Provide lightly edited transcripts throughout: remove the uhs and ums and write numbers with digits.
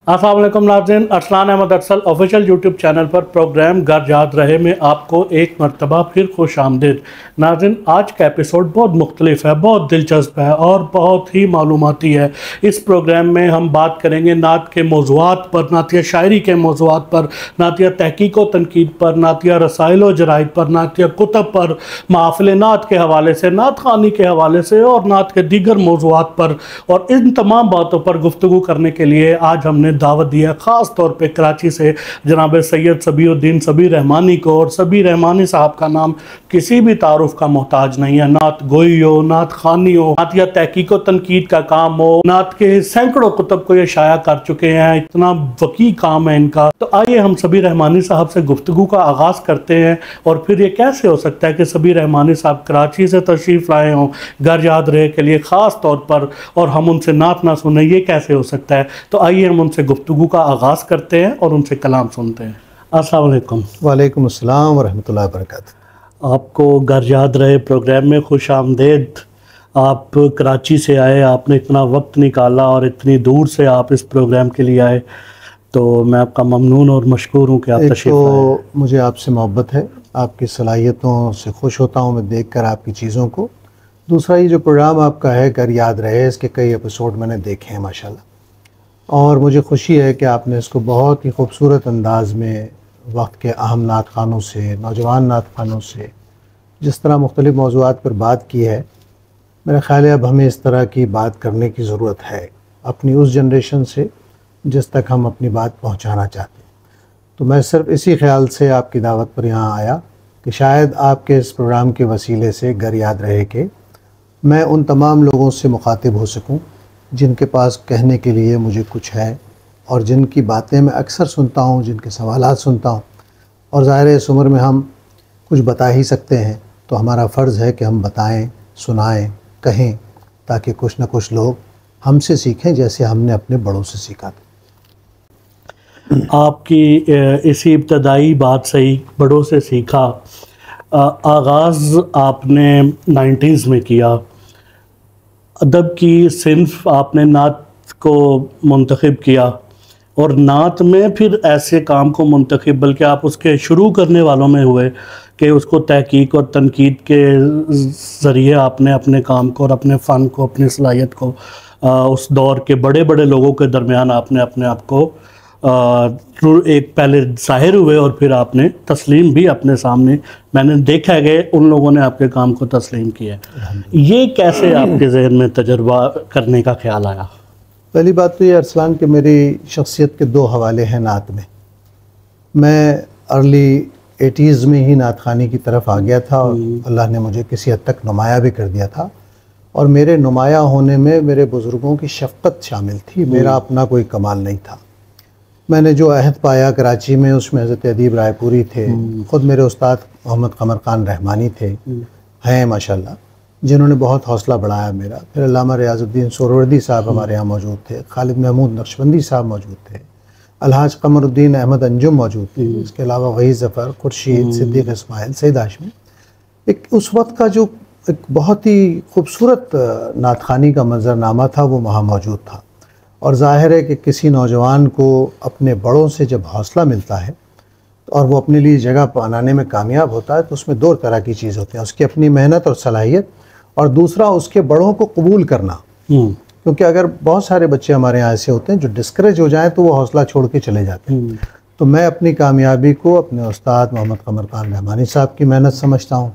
अस्सलाम वालेकुम नाज़रीन, Arsalan Ahmed Arsal official YouTube channel पर प्रोग्राम घर याद रहे में आपको एक मरतबा फिर खुश आमदीद। नाज़रीन, आज का एपिसोड बहुत मुख्तलिफ है, बहुत दिलचस्प है और बहुत ही मालूमाती है। इस प्रोग्राम में हम बात करेंगे नात के मौज़ूआत पर, नातिया शायरी के मौज़ूआत पर, नातिया तहकीक व तनकीद पर, नातिया रसाइल व जराइद पर, नातिया कुतब पर, महफ़िल नात के हवाले से, नात ख़ानी के हवाले से और नात के दीगर मौज़ूआत पर। और इन तमाम बातों पर गुफ्तगू करने के लिए आज हमने दावत दिया ख़ास तौर पे कराची से जनाब सैयद सबीउद्दीन सबी रहमानी को। और सबी रहमानी साहब का नाम किसी भी तारुफ का मोहताज नहीं है। नात गोई हो, नात खानी हो, नात या तहकीक व तनकीद का काम हो, नात के सैकड़ों कुतब को ये शाया कर चुके हैं, इतना वकी काम है इनका। तो आइए हम सबी रहमानी साहब से गुफ्तगू का आगाज़ करते हैं। और फिर ये कैसे हो सकता है कि सबी रहमानी साहब कराची से तशरीफ़ लाए हों घर याद रहे के लिए ख़ास तौर पर, और हम उनसे नात ना सुने, ये कैसे हो सकता है। तो आइए हम उनसे गुफ्तगू का आगाज़ करते हैं और उनसे कलाम सुनते हैं। अस्सलाम वालेकुम। वालेकुम अस्सलाम वरहमतुल्लाहि वबरकातुहू। आपको घर याद रहे प्रोग्राम में खुश आमदेद। आप कराची से आए, आपने इतना वक्त निकाला और इतनी दूर से आप इस प्रोग्राम के लिए आए, तो मैं आपका ममनून और मशकूर हूँ कि आप तशरीफ़ लाए। तो मुझे आपसे मोहब्बत है, आपकी सलाहियतों से खुश होता हूँ मैं देखकर आपकी चीज़ों को। दूसरा, ये जो प्रोग्राम आपका है घर याद रहे, इसके कई एपिसोड मैंने देखे हैं माशाल्लाह, और मुझे खुशी है कि आपने इसको बहुत ही खूबसूरत अंदाज में वक्त के अहम नात खानों से, नौजवान नात खानों से जिस तरह मुख्तलिफ़ मौज़ूआत पर बात की है, मेरा ख़्याल है अब हमें इस तरह की बात करने की ज़रूरत है अपनी उस जनरेशन से जिस तक हम अपनी बात पहुंचाना चाहते हैं। तो मैं सिर्फ इसी ख्याल से आपकी दावत पर यहाँ आया कि शायद आपके इस प्रोग्राम के वसीले से घर याद रहे कि मैं उन तमाम लोगों से मुखातिब हो सकूं जिनके पास कहने के लिए मुझे कुछ है और जिनकी बातें मैं अक्सर सुनता हूं, जिनके सवालात सुनता हूं। और ज़ाहिर है इस उम्र में हम कुछ बता ही सकते हैं, तो हमारा फ़र्ज़ है कि हम बताएं, सुनाएं, कहें, ताकि कुछ न कुछ लोग हमसे सीखें जैसे हमने अपने बड़ों से सीखा था। आपकी इसी इब्तदाई बात से ही बड़ों से सीखा, आगाज़ आपने 90s में किया। अदब की सिन्फ आपने नात को मुंतखब किया और नात में फिर ऐसे काम को मुंतखब, बल्कि आप उसके शुरू करने वालों में हुए कि उसको तहकीक और तनकीद के ज़रिए आपने अपने काम को और अपने फ़न को, अपनी सलाहियत को उस दौर के बड़े बड़े लोगों के दरमियान आपने अपने आप को एक पहले ज़ाहिर हुए और फिर आपने तस्लीम भी अपने सामने, मैंने देखा है कि उन लोगों ने आपके काम को तस्लीम किया। ये कैसे आपके जहन में तजर्बा करने का ख्याल आया? पहली बात तो ये अरसलान कि मेरी शख्सियत के दो हवाले हैं नात में। मैं अर्ली 80s में ही नात खानी की तरफ आ गया था और अल्लाह ने मुझे किसी हद तक नुमाया भी कर दिया था, और मेरे नुमाया होने में मेरे बुज़ुर्गों की शफ़क़त शामिल थी, मेरा अपना कोई कमाल नहीं था। मैंने जो अहद पाया कराची में, उसमें हज़रत अदीब रायपुरी थे, ख़ुद मेरे उस्ताद मोहम्मद क़मर ख़ान रहमानी थे, हैं माशाल्लाह, जिन्होंने बहुत हौसला बढ़ाया मेरा। फिर अल्लामा रियाज़ुद्दीन सोहरावर्दी साहब हमारे यहाँ मौजूद थे, खालिद महमूद नक्शबंदी साहब मौजूद थे, अलहाज क़मरुद्दीन अहमद अंजुम मौजूद थे, इसके अलावा वही ज़फ़र, खुर्शीद, सिद्दीक़ इस्माइल, सैयद हाशमी। एक उस वक्त का जो एक बहुत ही खूबसूरत नात ख़ानी का मंज़रनामा था वो वहाँ मौजूद था। और ज़ाहिर है कि किसी नौजवान को अपने बड़ों से जब हौसला मिलता है और वो अपने लिए जगह बनाने में कामयाब होता है, तो उसमें दो तरह की चीज़ होती है, उसकी अपनी मेहनत और सलाहियत, और दूसरा उसके बड़ों को कबूल करना। क्योंकि अगर बहुत सारे बच्चे हमारे यहाँ ऐसे होते हैं जो डिस्करेज हो जाएं तो वो हौसला छोड़ के चले जाते हैं। तो मैं अपनी कामयाबी को अपने उस्ताद मोहम्मद क़मर ख़ान रहमानी साहब की मेहनत समझता हूँ,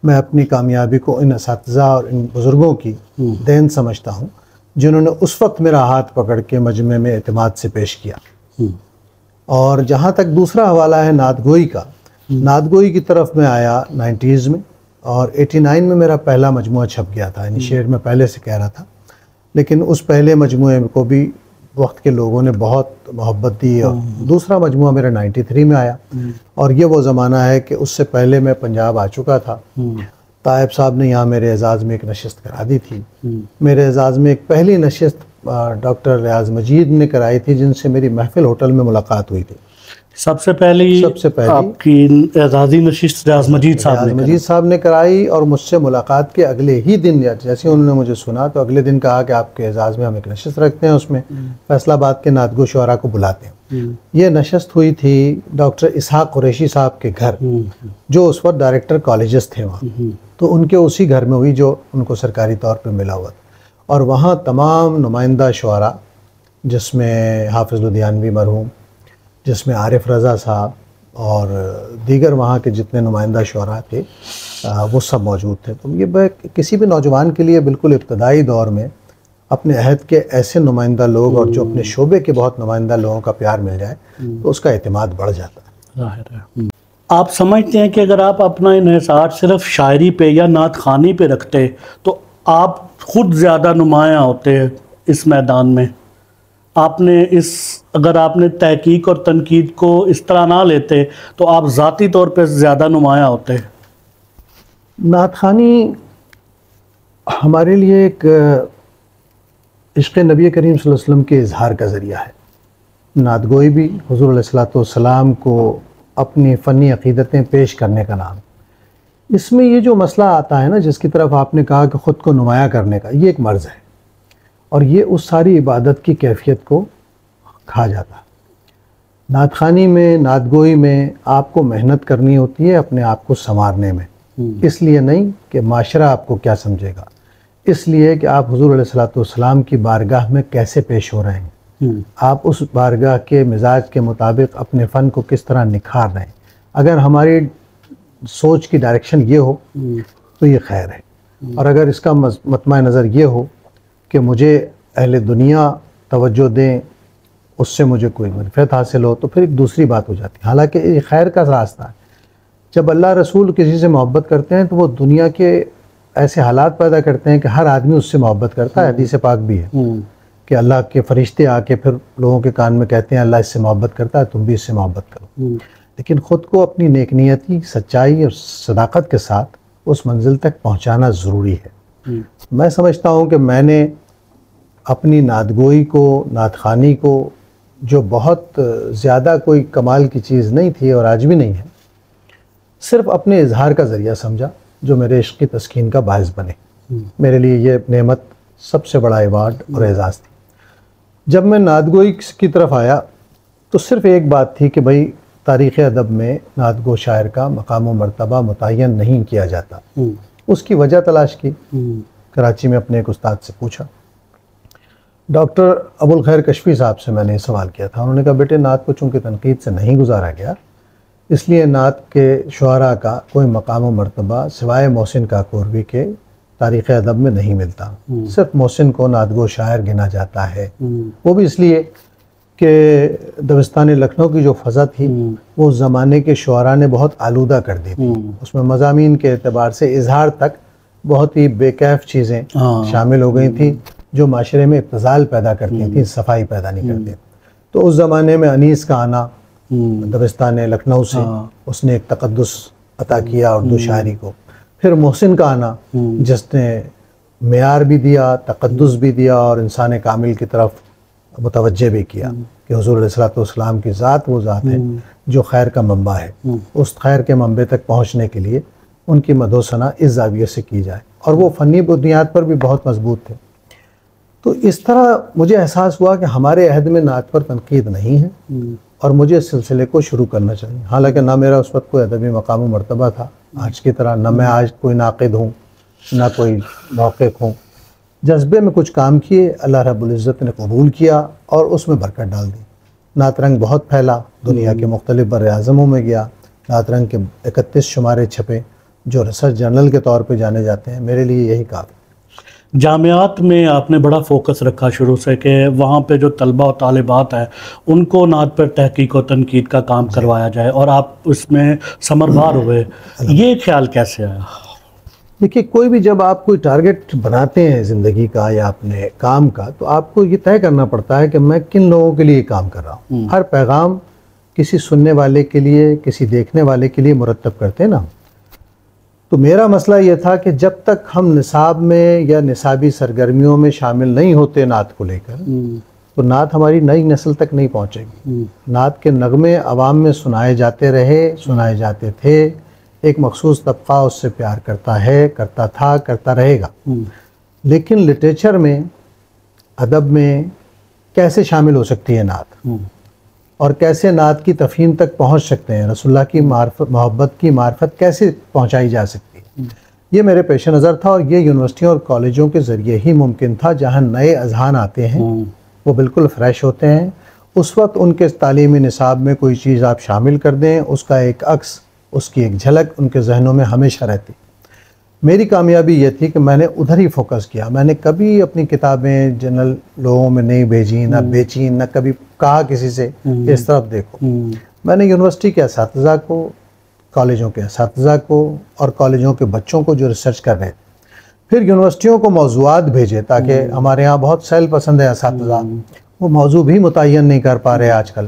मैं अपनी कामयाबी को इन असातिज़ा और इन बुज़ुर्गों की देन समझता हूँ जिन्होंने उस वक्त मेरा हाथ पकड़ के मजमे में एतमाद से पेश किया। और जहाँ तक दूसरा हवाला है नातगोई का, नातगोई की तरफ मैं आया 90s में, और 89 में मेरा पहला मजमुआ छप गया था। यानी शेर मैं पहले से कह रहा था, लेकिन उस पहले मजमुए को भी वक्त के लोगों ने बहुत मोहब्बत दी, और दूसरा मजमुआ मेरा 93 में आया। और ये वो ज़माना है कि उससे पहले मैं पंजाब आ चुका था। तायब साहब ने यहाँ मेरे एजाज़ में एक नशिस्त करा दी थी। मेरे एजाज़ में एक पहली नशिस्त डॉक्टर रियाज मजीद ने कराई थी, जिनसे मेरी महफिल होटल में मुलाकात हुई थी। सबसे पहली आपकी एजाज़ी नशिस्त रियाज मजीद साहब ने कराई और मुझसे मुलाकात के अगले ही दिन जैसे उन्होंने मुझे सुना तो अगले दिन कहा कि आपके एजाज़ में हम एक नशिस्त रखते हैं, उसमें फैसलाबाद के नातगो शुअरा को बुलाते हैं। ये नशिस्त हुई थी डॉक्टर इसहाक कुरैशी साहब के घर, जो उस वक्त डायरेक्टर कॉलेजेस थे वहाँ, तो उनके उसी घर में हुई जो उनको सरकारी तौर पर मिला हुआ था। और वहाँ तमाम नुमाइंदा शुअरा, जिसमें हाफिज़ लुधियानवी मरहूम, जिसमें आरिफ रज़ा साहब और दीगर वहाँ के जितने नुमाइंदा शुअरा थे वो सब मौजूद थे। तो ये किसी भी नौजवान के लिए बिल्कुल इब्तदाई दौर में अपने अहद के ऐसे नुमाइंदा लोग और जो अपने शोबे के बहुत नुमाइंदा लोगों का प्यार मिल जाए तो उसका एतमाद बढ़ जाता है। आप समझते हैं कि अगर आप अपना इन्हिसार सिर्फ शायरी पे या नात खानी पे रखते तो आप खुद ज़्यादा नुमायाँ होते इस मैदान में? अगर आपने तहकीक और तनकीद को इस तरह ना लेते तो आप ज़ाती तौर पे ज़्यादा नुमायाँ होते। नात खानी हमारे लिए एक इश्क़ नबी करीम सल्लल्लाहु अलैहि वसल्लम के इजहार का ज़रिया है। नात गोई भी हुज़ूर अलैहिस्सलाम को अपनी फ़नी अक़ीदतें पेश करने का नाम। इसमें ये जो मसला आता है ना, जिसकी तरफ आपने कहा कि ख़ुद को नुमाया करने का, ये एक मर्ज़ है और ये उस सारी इबादत की कैफियत को खा जाता है। नात खानी में, नात गोई में आपको मेहनत करनी होती है अपने आप को संवारने में, इसलिए नहीं कि माशरा आपको क्या समझेगा, इसलिए कि आप हुज़ूर अलैहिस्सलाम की बारगाह में कैसे पेश हो रहे हैं, आप उस बारगाह के मिजाज के मुताबिक अपने फ़न को किस तरह निखार रहे हैं। अगर हमारी सोच की डायरेक्शन ये हो तो ये खैर है, और अगर इसका मतमा नज़र ये हो कि मुझे अहले दुनिया तवज्जो दें, उससे मुझे कोई मनफ़त हासिल हो, तो फिर एक दूसरी बात हो जाती है। हालांकि ये खैर का रास्ता है। जब अल्लाह रसूल किसी से मोहब्बत करते हैं तो वो दुनिया के ऐसे हालात पैदा करते हैं कि हर आदमी उससे मोहब्बत करता है। हदीस पाक भी है कि अल्लाह के फरिश्ते आके फिर लोगों के कान में कहते हैं अल्लाह इससे मोहब्बत करता है, तुम भी इससे मोहब्बत करो। लेकिन ख़ुद को अपनी नेकनियती, सच्चाई और सदाकत के साथ उस मंजिल तक पहुँचाना ज़रूरी है। मैं समझता हूँ कि मैंने अपनी नातगोई को, नात खानी को, जो बहुत ज़्यादा कोई कमाल की चीज़ नहीं थी और आज भी नहीं है, सिर्फ़ अपने इजहार का ज़रिया समझा जो मेरे इश्क़ की तस्कीन का बायस बने। मेरे लिए ये नेमत सबसे बड़ा अवार्ड और एजाज़ थी। जब मैं नातगोई की तरफ आया तो सिर्फ़ एक बात थी कि भाई तारीख़ अदब में नातगो शायर का मकाम व मर्तबा मुतय्यन नहीं किया जाता। उसकी वजह तलाश की, कराची में अपने एक उस्ताद से पूछा। डॉक्टर अबुल खैर कशफी साहब से मैंने सवाल किया था। उन्होंने कहा बेटे नात को चूँकि तनकीद से नहीं गुजारा गया, इसलिए नात के शुअरा का कोई मकाम व मर्तबा सिवाय मोहसिन काकोरवी के तारीख़ अदब में नहीं मिलता। सिर्फ मोहसिन को नातगो शायर गिना जाता है, वो भी इसलिए कि दबिस्तान लखनऊ की जो फ़ज़ा थी वो उस ज़माने के शुअरा ने बहुत आलूदा कर दी थी। उसमें मज़ामीन के एतबार से इजहार तक बहुत ही बेकैफ चीज़ें शामिल हो गई थी जो माशरे में इब्तिज़ाल पैदा करती थी, सफाई पैदा नहीं करती। तो उस ज़माने में अनीस का आना दबिस्तान लखनऊ से, उसने एक तक़द्दुस अता किया उर्दू शायरी को। फिर मोहसिन का आना जिसने मेयार भी दिया, तक़द्दुस भी दिया और इंसान कामिल की तरफ मुतवज्जे भी किया कि हुज़ूर अलैहिस्सलाम की ज़ात वो ज़ात है जो खैर का मंबा है। उस खैर के मंबे तक पहुँचने के लिए उनकी मदोसना इस ज़ाविये से की जाए, और वो फ़नी बुनियाद पर भी बहुत मजबूत थे। तो इस तरह मुझे एहसास हुआ कि हमारे अहद में नात पर तनकीद नहीं है और मुझे इस सिलसिले को शुरू करना चाहिए। हालांकि ना मेरा उस वक्त कोई अदबी मकाम मर्तबा था आज की तरह, ना मैं आज कोई नाक़िद हूँ, ना कोई मौक़िफ़ हूँ। जज्बे में कुछ काम किए, अल्लाह रब्बुल इज़्ज़त ने कबूल किया और उसमें बरकत डाल दी। नात रंग बहुत फैला, दुनिया के मुख्तलिफ़ बर-ए-आज़मों में गया। नात रंग के 31 शुमारे छपे जो रिसर्च जर्नल के तौर पे जाने जाते हैं। मेरे लिए यही काफ़ी। जामियात में आपने बड़ा फोकस रखा शुरू से कि वहाँ पे जो तलबा और तालिबात हैं उनको नात पर तहकीक और तनकीद का काम करवाया जाए, और आप उसमें समरदार हुए। ये ख्याल कैसे आया? देखिए, कोई भी जब आप कोई टारगेट बनाते हैं ज़िंदगी का या अपने काम का, तो आपको ये तय करना पड़ता है कि मैं किन लोगों के लिए काम कर रहा हूँ। हर पैगाम किसी सुनने वाले के लिए, किसी देखने वाले के लिए मुरतब करते हैं ना। तो मेरा मसला ये था कि जब तक हम निसाब में या निसाबी सरगर्मियों में शामिल नहीं होते नात को लेकर, तो नात हमारी नई नस्ल तक नहीं पहुंचेगी। नात के नगमे आवाम में सुनाए जाते रहे, सुनाए जाते थे, एक मखसूस तबका उससे प्यार करता है, करता था, करता रहेगा। लेकिन लिटरेचर में, अदब में कैसे शामिल हो सकती है नात, और कैसे नात की तफहीम तक पहुंच सकते हैं, रसूलुल्लाह की मोहब्बत की मार्फत कैसे पहुंचाई जा सकती है, ये मेरे पेश नज़र था। और ये यूनिवर्सिटियों और कॉलेजों के ज़रिए ही मुमकिन था, जहाँ नए अज़हान आते हैं, वो बिल्कुल फ़्रेश होते हैं। उस वक्त उनके तालीमी निसाब में कोई चीज़ आप शामिल कर दें, उसका एक अक्स, उसकी एक झलक उनके जहनों में हमेशा रहती। मेरी कामयाबी ये थी कि मैंने उधर ही फोकस किया। मैंने कभी अपनी किताबें जनरल लोगों में नहीं भेजी, ना बेची, ना कभी कहा किसी से इस तरफ देखो। मैंने यूनिवर्सिटी के असातिज़ा को, कॉलेजों के असातिज़ा को और कॉलेजों के बच्चों को जो रिसर्च कर रहे थे, फिर यूनिवर्सिटियों को मौज़ूआत भेजे, ताकि हमारे यहाँ बहुत सैल पसंद है असातिज़ा, वो मौजू भी मुतय्यन नहीं कर पा रहे आजकल,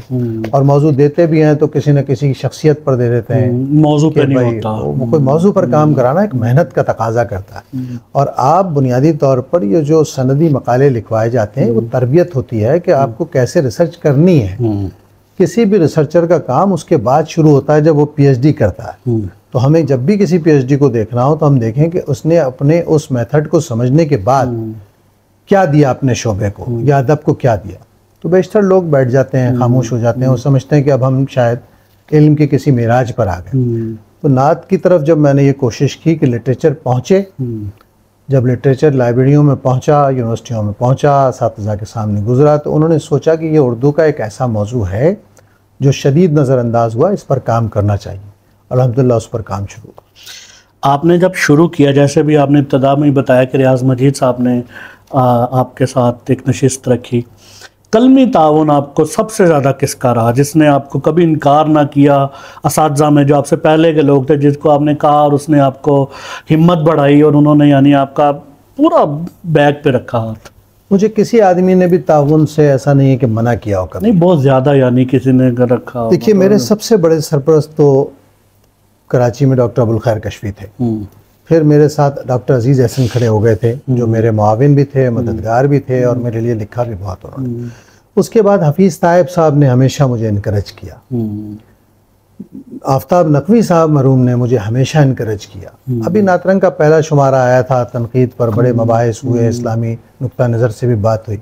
और मौजू देते भी हैं तो किसी न किसी की शख्सियत पर दे देते हैं, मौजू पे नहीं होता। वो कोई मौजू पर काम कराना एक मेहनत का तकाजा करता है। और आप बुनियादी तौर पर ये जो सनदी मकाले लिखवाए जाते हैं, वो तरबियत होती है कि आपको कैसे रिसर्च करनी है। किसी भी रिसर्चर का काम उसके बाद शुरू होता है जब वो पीएचडी करता है। तो हमें जब भी किसी पीएचडी को देखना हो तो हम देखें कि उसने अपने उस मेथड को समझने के बाद क्या दिया अपने शोबे को, या अदब को क्या दिया। तो बेशतर लोग बैठ जाते हैं, खामोश हो जाते हैं और समझते हैं कि अब हम शायद इल्म के किसी मिराज पर आ गए। तो नात की तरफ जब मैंने ये कोशिश की कि लिटरेचर पहुँचे, जब लिटरेचर लाइब्रेरियों में पहुँचा, यूनिवर्सिटियों में पहुँचा, असातिज़ा के सामने गुजरा, तो उन्होंने सोचा कि ये उर्दू का एक ऐसा मौजू है जो शदीद नज़रअंदाज हुआ, इस पर काम करना चाहिए। अल्हम्दुलिल्लाह उस पर काम शुरू हुआ। आपने जब शुरू किया, जैसे भी आपने इब्तदा में ही बताया कि रियाज मजीद साहब ने आपके साथ एक नशिस्त रखी, कलमी ताउन आपको सबसे ज़्यादा किसका रहा, जिसने आपको कभी इनकार ना किया? असातिज़ा में जो आपसे पहले के लोग थे, जिसको आपने कहा और उसने आपको हिम्मत बढ़ाई और उन्होंने यानी आपका पूरा बैग पे रखा हाथ? मुझे किसी आदमी ने भी ताउन से ऐसा नहीं है कि मना किया हो कभी। नहीं, बहुत ज़्यादा यानी किसी ने रखा। देखिए, मेरे सबसे बड़े सरपरस्त तो कराची में डॉक्टर अबुल खैर कशफी थे। फिर मेरे साथ डॉक्टर अजीज़ एहसन खड़े हो गए थे, जो मेरे मुआविन भी थे, मददगार भी थे, और मेरे लिए लिखा भी बहुत उन्होंने। उसके बाद हफीज़ ताइब साहब ने हमेशा मुझे इनकरेज किया। आफ्ताब नकवी साहब मरहूम ने मुझे हमेशा इनकरेज किया। अभी नातरंग का पहला शुमारा आया था, तनकीद पर बड़े मबाहिस हुए, इस्लामी नुक्ता नज़र से भी बात हुई,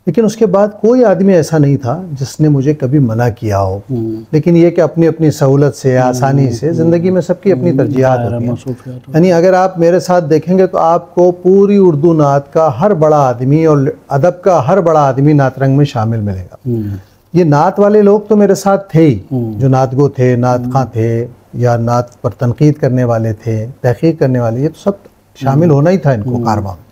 लेकिन उसके बाद कोई आदमी ऐसा नहीं था जिसने मुझे कभी मना किया हो। लेकिन ये कि अपनी अपनी सहूलत से, आसानी से, ज़िंदगी में सबकी अपनी तरजीहात होती हैं। यानी अगर आप मेरे साथ देखेंगे तो आपको पूरी उर्दू नात का हर बड़ा आदमी और अदब का हर बड़ा आदमी नातरंग में शामिल मिलेगा। ये नात वाले लोग तो मेरे साथ थे ही, जो नातगो थे, नात खां थे, या नात पर तनकीद करने वाले थे, तहकीक करने वाले, ये तो सब शामिल होना ही था इनको कारवां।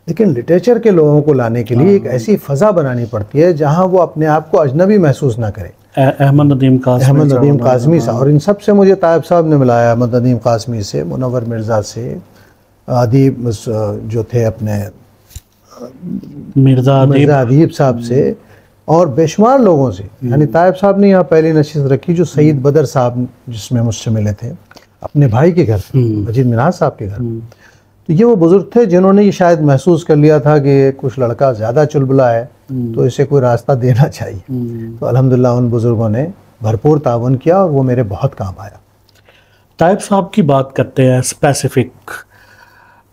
लेकिन लिटरेचर के लोगों को लाने के लिए एक ऐसी फ़ज़ा बनानी पड़ती है जहाँ वो अपने आप को अजनबी महसूस ना करे। अहमद नदीम काज़मी साहब, और इन सब से मुझे ताइब साहब ने मिलाया, अहमद नदीम काज़मी से, मुनव्वर मिर्ज़ा से, अदीब जो थे अपने मिर्ज़ा अदीब साहब से, और बेशुमार लोगों से। यानी ताइब साहब ने यहाँ पहली नशिस्त रखी जो सईद बदर साहब जिसमें मुझसे मिले थे, अपने भाई के घर, मजीद मिनाज साहब के घर। तो ये वो बुज़ुर्ग थे जिन्होंने ये शायद महसूस कर लिया था कि कुछ लड़का ज़्यादा चुलबुला है, तो इसे कोई रास्ता देना चाहिए। तो अल्हम्दुलिल्लाह उन बुज़ुर्गों ने भरपूर ताउन किया और वो मेरे बहुत काम आया। ताइब साहब की बात करते हैं स्पेसिफिक,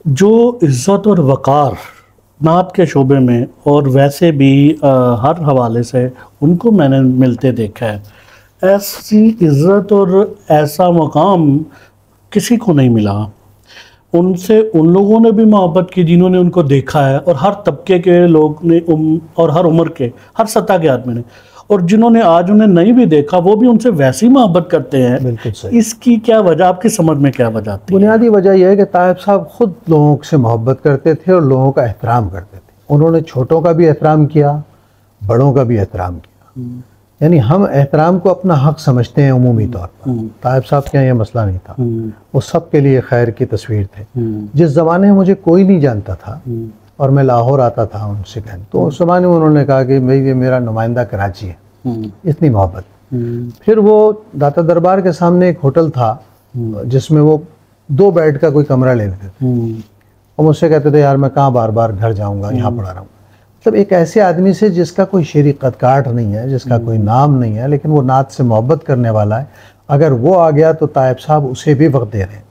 जो इज़्ज़त और वक़ार नात के शोबे में और वैसे भी हर हवाले से उनको मैंने मिलते देखा है, ऐसी इज़्ज़त और ऐसा मकाम किसी को नहीं मिला। उनसे उन लोगों ने भी मोहब्बत की जिन्होंने उनको देखा है, और हर तबके के लोग ने और हर उम्र के, हर सतह के आदमी ने, और जिन्होंने आज उन्हें नहीं भी देखा वो भी उनसे वैसी मोहब्बत करते हैं। बिल्कुल सही। इसकी क्या वजह, आपकी समझ में क्या वजह आती है? बुनियादी वजह यह है कि ताइब साहब खुद लोगों से मोहब्बत करते थे और लोगों का एहतराम करते थे। उन्होंने छोटों का भी एहतराम किया, बड़ों का भी एहतराम किया। यानी हम एहतराम को अपना हक समझते हैं उमूमी तौर पर। ताइब साहब के यहाँ यह मसला नहीं था, वो सब के लिए खैर की तस्वीर थे। जिस ज़माने में मुझे कोई नहीं जानता था और मैं लाहौर आता था उनसे कहने, तो उस ज़माने में उन्होंने कहा कि भाई ये मेरा नुमाइंदा कराची है, इतनी मोहब्बत। फिर वो दाता दरबार के सामने एक होटल था जिसमें वो 2 बेड का कोई कमरा ले लेते थे, और मुझसे कहते थे यार मैं कहाँ बार बार घर जाऊँगा, यहाँ पड़ा रहूँगा। मतलब एक ऐसे आदमी से जिसका कोई शेरी कदकाठ नहीं है, जिसका कोई नाम नहीं है, लेकिन वो नात से मोहब्बत करने वाला है, अगर वो आ गया तो ताइब साहब उसे भी वक्त दे रहे हैं।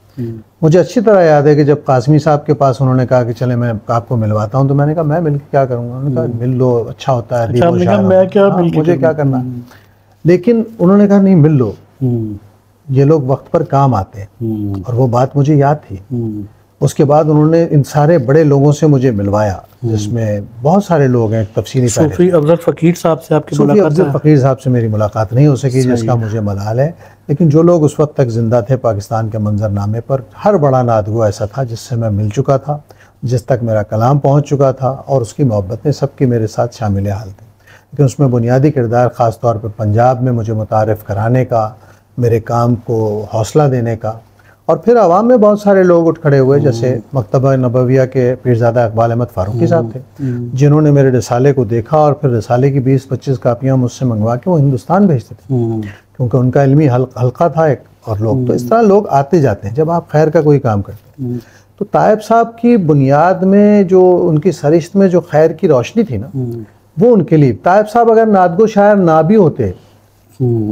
मुझे अच्छी तरह याद है कि जब कासमी साहब के पास उन्होंने कहा कि चले मैं आपको मिलवाता हूँ, तो मैंने कहा मैं मिल के क्या करूँगा। उन्होंने कहा मिल लो, अच्छा होता है, मुझे क्या करना। लेकिन उन्होंने कहा नहीं मिल लो, ये लोग वक्त पर काम आते हैं, और वो बात मुझे याद थी। उसके बाद उन्होंने इन सारे बड़े लोगों से मुझे मिलवाया, जिसमें बहुत सारे लोग हैं। तफसीली सूफी अफजल फ़कीर साहब से आपकी सूफी अफजल फ़कीर साहब से मेरी मुलाकात नहीं हो सकी, जिसका मुझे मलाल है। लेकिन जो लोग उस वक्त तक ज़िंदा थे पाकिस्तान के मंजरनामे पर, हर बड़ा नातगो ऐसा था जिससे मैं मिल चुका था, जिस तक मेरा कलाम पहुँच चुका था, और उसकी मोहब्बतें सबकी मेरे साथ शामिल हाल थी। लेकिन उसमें बुनियादी किरदार ख़ास तौर पर पंजाब में मुझे मुतारिफ़ कराने का, मेरे काम को हौसला देने का, और फिर आवाम में बहुत सारे लोग उठ खड़े हुए, जैसे मकतबा नबविया के पीरज़ादा इकबाल अहमद फ़ारूकी साहब थे, जिन्होंने मेरे रिसाले को देखा और फिर रिसाले की 20-25 कापियाँ मुझसे मंगवा के वो हिंदुस्तान भेजते थे, क्योंकि उनका इल्मी हल्का था एक। और लोग तो इस तरह लोग आते जाते हैं जब आप खैर का कोई काम करते हैं। तो ताइब साहब की बुनियाद में जो उनकी सरिश्त में जो खैर की रोशनी थी ना, वो उनके लिए, ताइब साहब अगर नादगो शायर ना भी होते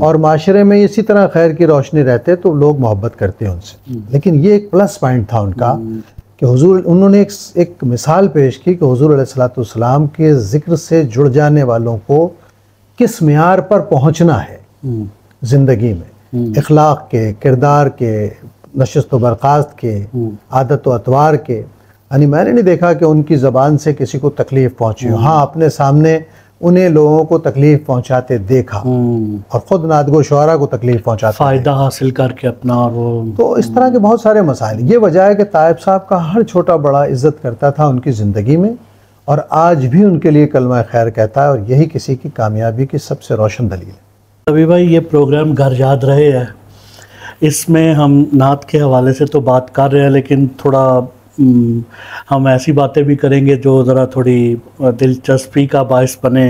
और माशरे में इसी तरह खैर की रोशनी रहते तो लोग मोहब्बत करते हैं उनसे। लेकिन ये एक प्लस पॉइंट था उनका कि हुजूर, उन्होंने एक मिसाल पेश की कि हुजूर अलैहिस्सलाम के ज़िक्र से जुड़ जाने वालों को किस मियार पर पहुंचना है ज़िंदगी में, इखलाक के, किरदार के, नशस्त व बर्खास्त के, आदत व अतवार के। यानी मैंने नहीं देखा कि उनकी ज़बान से किसी को तकलीफ़ पहुंची हो। हाँ, अपने सामने उन्हें लोगों को तकलीफ पहुंचाते देखा, और ख़ुद नादगो शुआरा को तकलीफ पहुंचाते, फ़ायदा हासिल करके अपना। और तो इस तरह के बहुत सारे मसाइल। ये वजह है कि ताइब साहब का हर छोटा बड़ा इज़्ज़त करता था उनकी ज़िंदगी में, और आज भी उनके लिए कलमा खैर कहता है, और यही किसी की कामयाबी की सबसे रोशन दलील है। अभी भाई, ये प्रोग्राम घर याद रहे है, इसमें हम नात के हवाले से तो बात कर रहे हैं, लेकिन थोड़ा हम ऐसी बातें भी करेंगे जो ज़रा थोड़ी दिलचस्पी का बायस बने,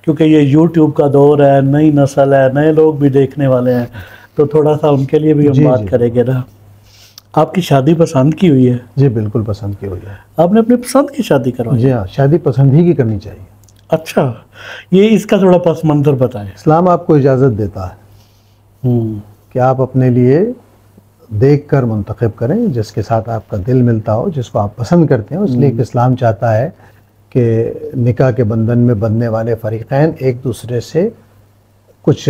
क्योंकि ये YouTube का दौर है, नई नस्ल है, नए लोग भी देखने वाले हैं, तो थोड़ा सा उनके लिए भी हम बात करेंगे ना। आपकी शादी पसंद की हुई है? जी बिल्कुल पसंद की हुई है। आपने अपनी पसंद की शादी करवाई? जी हाँ, शादी पसंद ही की करनी चाहिए। अच्छा, ये इसका थोड़ा पस मंज़र बताएं। इस्लाम आपको इजाज़त देता है कि आप अपने लिए देख कर मुंतखब करें, जिसके साथ आपका दिल मिलता हो, जिसको आप पसंद करते हो। इसलिए कि इस्लाम चाहता है कि निकाह के बंधन में बंधने वाले फ़रीक़ैन एक दूसरे से कुछ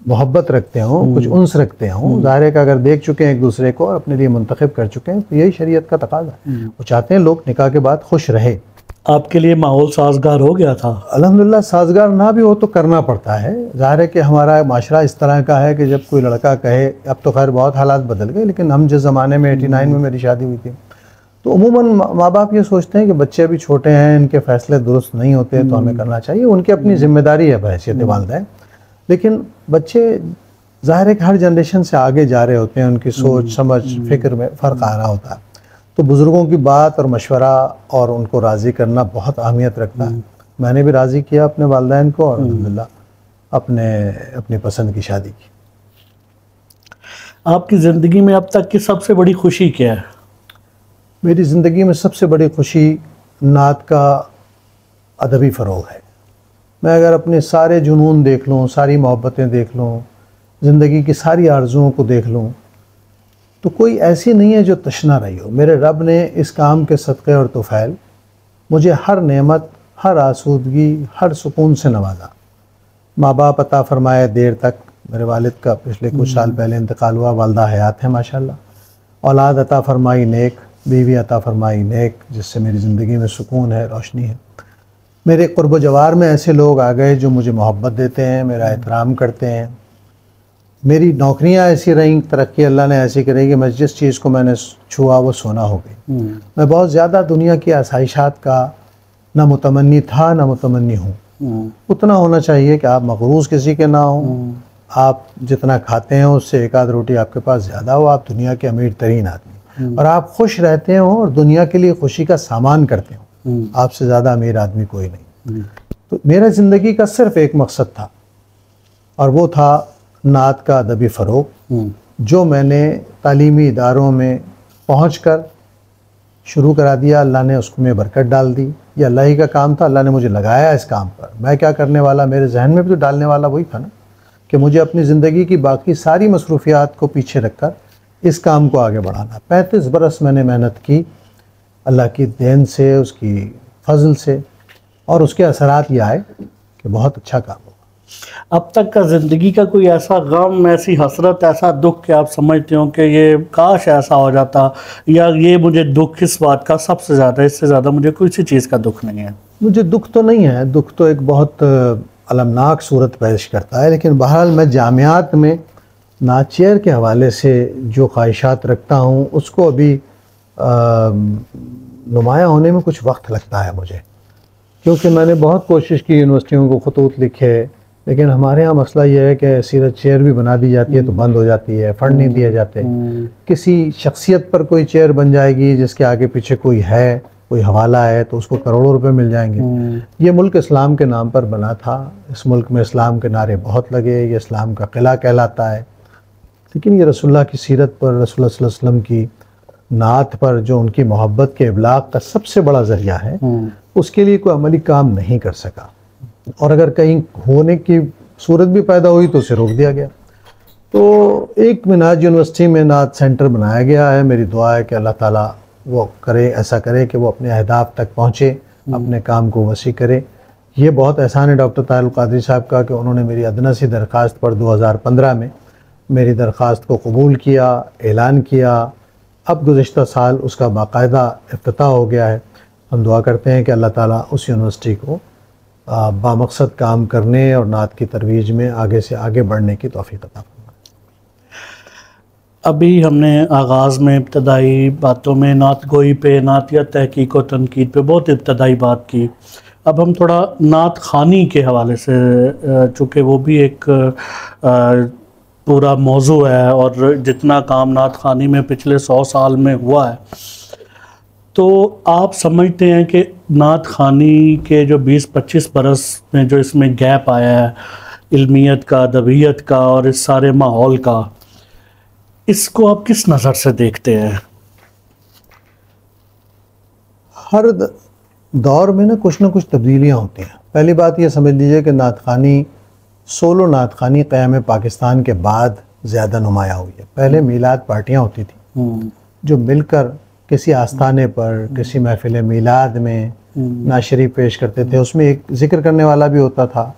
मोहब्बत रखते हों, कुछ उन्स रखते हों। ज़ाहिर है कि अगर देख चुके हैं एक दूसरे को और अपने लिए मुंतखब कर चुके हैं, तो यही शरीयत का तकाज़ा है। वो चाहते हैं लोग निकाह के बाद खुश रहे। आपके लिए माहौल साजगार हो गया था? अल्हम्दुलिल्लाह, साजगार ना भी हो तो करना पड़ता है। ज़ाहिर है कि हमारा माशरा इस तरह का है कि जब कोई लड़का कहे, अब तो खैर बहुत हालात बदल गए, लेकिन हम जिस ज़माने में 89 में मेरी शादी हुई थी, तो उमूमन माँ बाप ये सोचते हैं कि बच्चे अभी छोटे हैं, इनके फ़ैसले दुरुस्त नहीं होते, तो हमें करना चाहिए। उनकी अपनी ज़िम्मेदारी है बहैसियत वालिदैन। लेकिन बच्चे ज़ाहिर है कि हर जनरेशन से आगे जा रहे होते हैं, उनकी सोच समझ फ़िक्र में फ़र्क आ रहा होता है। तो बुज़ुर्गों की बात और मशवरा और उनको राज़ी करना बहुत अहमियत रखता है। मैंने भी राज़ी किया अपने वालिदैन को, और अल्हम्दुलिल्लाह अपनी पसंद की शादी की। आपकी ज़िंदगी में अब तक की सबसे बड़ी खुशी क्या है? मेरी ज़िंदगी में सबसे बड़ी खुशी नात का अदबी फ़रोग़ है। मैं अगर अपने सारे जुनून देख लूँ, सारी मोहब्बतें देख लूँ, ज़िंदगी की सारी आरज़ुओं को देख लूँ, तो कोई ऐसी नहीं है जो तशना रही हो। मेरे रब ने इस काम के सदक़े और तोफ़ैल मुझे हर नेमत, हर आसूदगी, हर सुकून से नवाजा। माँ बाप अता फ़रमाए देर तक। मेरे वालिद का पिछले कुछ साल पहले इंतकाल हुआ, वालदा हयात है माशाअल्लाह। औलाद अता फ़रमाई नेक, बीवी अता फ़रमाई नेक, जिससे मेरी ज़िंदगी में सुकून है, रोशनी है। मेरे क़ुर्ब जवार में ऐसे लोग आ गए जो मुझे मोहब्बत देते हैं, मेरा एहतराम करते हैं। मेरी नौकरियां ऐसी रहीं, तरक्की अल्लाह ने ऐसी करी कि मैं जिस चीज़ को मैंने छुआ वो सोना हो गई। मैं बहुत ज़्यादा दुनिया की आसाइशात का ना मुतमन्नी था, ना मुतमन्नी हूँ। उतना होना चाहिए कि आप मगरूज़ किसी के ना हों, आप जितना खाते हैं उससे एक आध रोटी आपके पास ज़्यादा हो, आप दुनिया के अमीर तरीन आदमी, और आप खुश रहते हो और दुनिया के लिए खुशी का सामान करते हो। आपसे ज़्यादा अमीर आदमी कोई नहीं। तो मेरा ज़िंदगी का सिर्फ़ एक मकसद था, और वो था नात का अदबी फ़रोग़, जो मैंने तालीमी इदारों में पहुँचकर शुरू करा दिया। अल्लाह ने उसमें बरकत डाल दी। ये अल्लाह ही का काम था, अल्लाह ने मुझे लगाया इस काम पर। मैं क्या करने वाला, मेरे जहन में भी तो डालने वाला वही था ना कि मुझे अपनी ज़िंदगी की बाकी सारी मसरूफियात को पीछे रखकर इस काम को आगे बढ़ाना। 35 बरस मैंने मेहनत की अल्लाह की देन से, उसकी फजल से, और उसके असरात ये आए कि बहुत अच्छा काम हुआ। अब तक का ज़िंदगी का कोई ऐसा गम, ऐसी हसरत, ऐसा दुख कि आप समझते हो कि ये काश ऐसा हो जाता, या ये मुझे दुख इस बात का सबसे ज़्यादा, इससे ज़्यादा मुझे किसी चीज़ का दुख नहीं है? मुझे दुख तो नहीं है, दुख तो एक बहुत अलमनाक सूरत पेश करता है, लेकिन बहरहाल मैं जामियात में नाचेयर के हवाले से जो ख्वाहिशात रखता हूँ उसको अभी नुमाया होने में कुछ वक्त लगता है मुझे, क्योंकि मैंने बहुत कोशिश की यूनिवर्सिटियों को खतूत लिखे, लेकिन हमारे यहाँ मसला यह है कि सीरत चेयर भी बना दी जाती है तो बंद हो जाती है, फंड नहीं दिए जाते। किसी शख्सियत पर कोई चेयर बन जाएगी जिसके आगे पीछे कोई है, कोई हवाला है, तो उसको करोड़ों रुपए मिल जाएंगे। ये मुल्क इस्लाम के नाम पर बना था, इस मुल्क में इस्लाम के नारे बहुत लगे, ये इस्लाम का किला कहलाता है, लेकिन ये रसूलुल्लाह की सीरत पर, रसूलुल्लाह सल्लल्लाहु अलैहि वसल्लम की नात पर जो उनकी मोहब्बत के इब्लाग का सबसे बड़ा ज़रिया है, उसके लिए कोई अमली काम नहीं कर सका। और अगर कहीं होने की सूरत भी पैदा हुई तो उसे रोक दिया गया। तो एक मिनाज यूनिवर्सिटी में नात सेंटर बनाया गया है। मेरी दुआ है कि अल्लाह ताला वो करे, ऐसा करे कि वो अपने अहदाफ तक पहुँचे, अपने काम को वसी करे। ये बहुत एहसान है डॉक्टर ताहिर कादरी साहब का कि उन्होंने मेरी अदना सी दरख्वास्त पर 2015 में मेरी दरख्वास्त को कबूल किया, ऐलान किया। अब गुज़िश्ता साल उसका बाकायदा इफ्तिताह हो गया है। हम दुआ करते हैं कि अल्लाह ताला उस यूनिवर्सिटी को बामकसद काम करने और नात की तरवीज में आगे से आगे बढ़ने की तौफीक अता फरमाए। अभी हमने आगाज़ में इब्तदाई बातों में नात गोई पे, नातिया तहकीक व तनकीद पे बहुत इब्तदाई बात की। अब हम थोड़ा नात खानी के हवाले से, चूँकि वो भी एक पूरा मौजू है और जितना काम नात खानी में पिछले 100 साल में हुआ है, तो आप समझते हैं कि नात खानी के जो 20-25 बरस में जो इसमें गैप आया है इल्मियत का, अदबियत का और इस सारे माहौल का, इसको आप किस नज़र से देखते हैं? हर दौर में ना कुछ तब्दीलियाँ होती हैं। पहली बात ये समझ लीजिए कि नात खानी, सोलो नात खानी क़याम पाकिस्तान के बाद ज़्यादा नुमाया हुई है। पहले मीलाद पार्टियाँ होती थी जो मिलकर किसी आस्थाने पर, किसी महफिल मीलाद में नाशरी पेश करते थे। उसमें एक जिक्र करने वाला भी होता था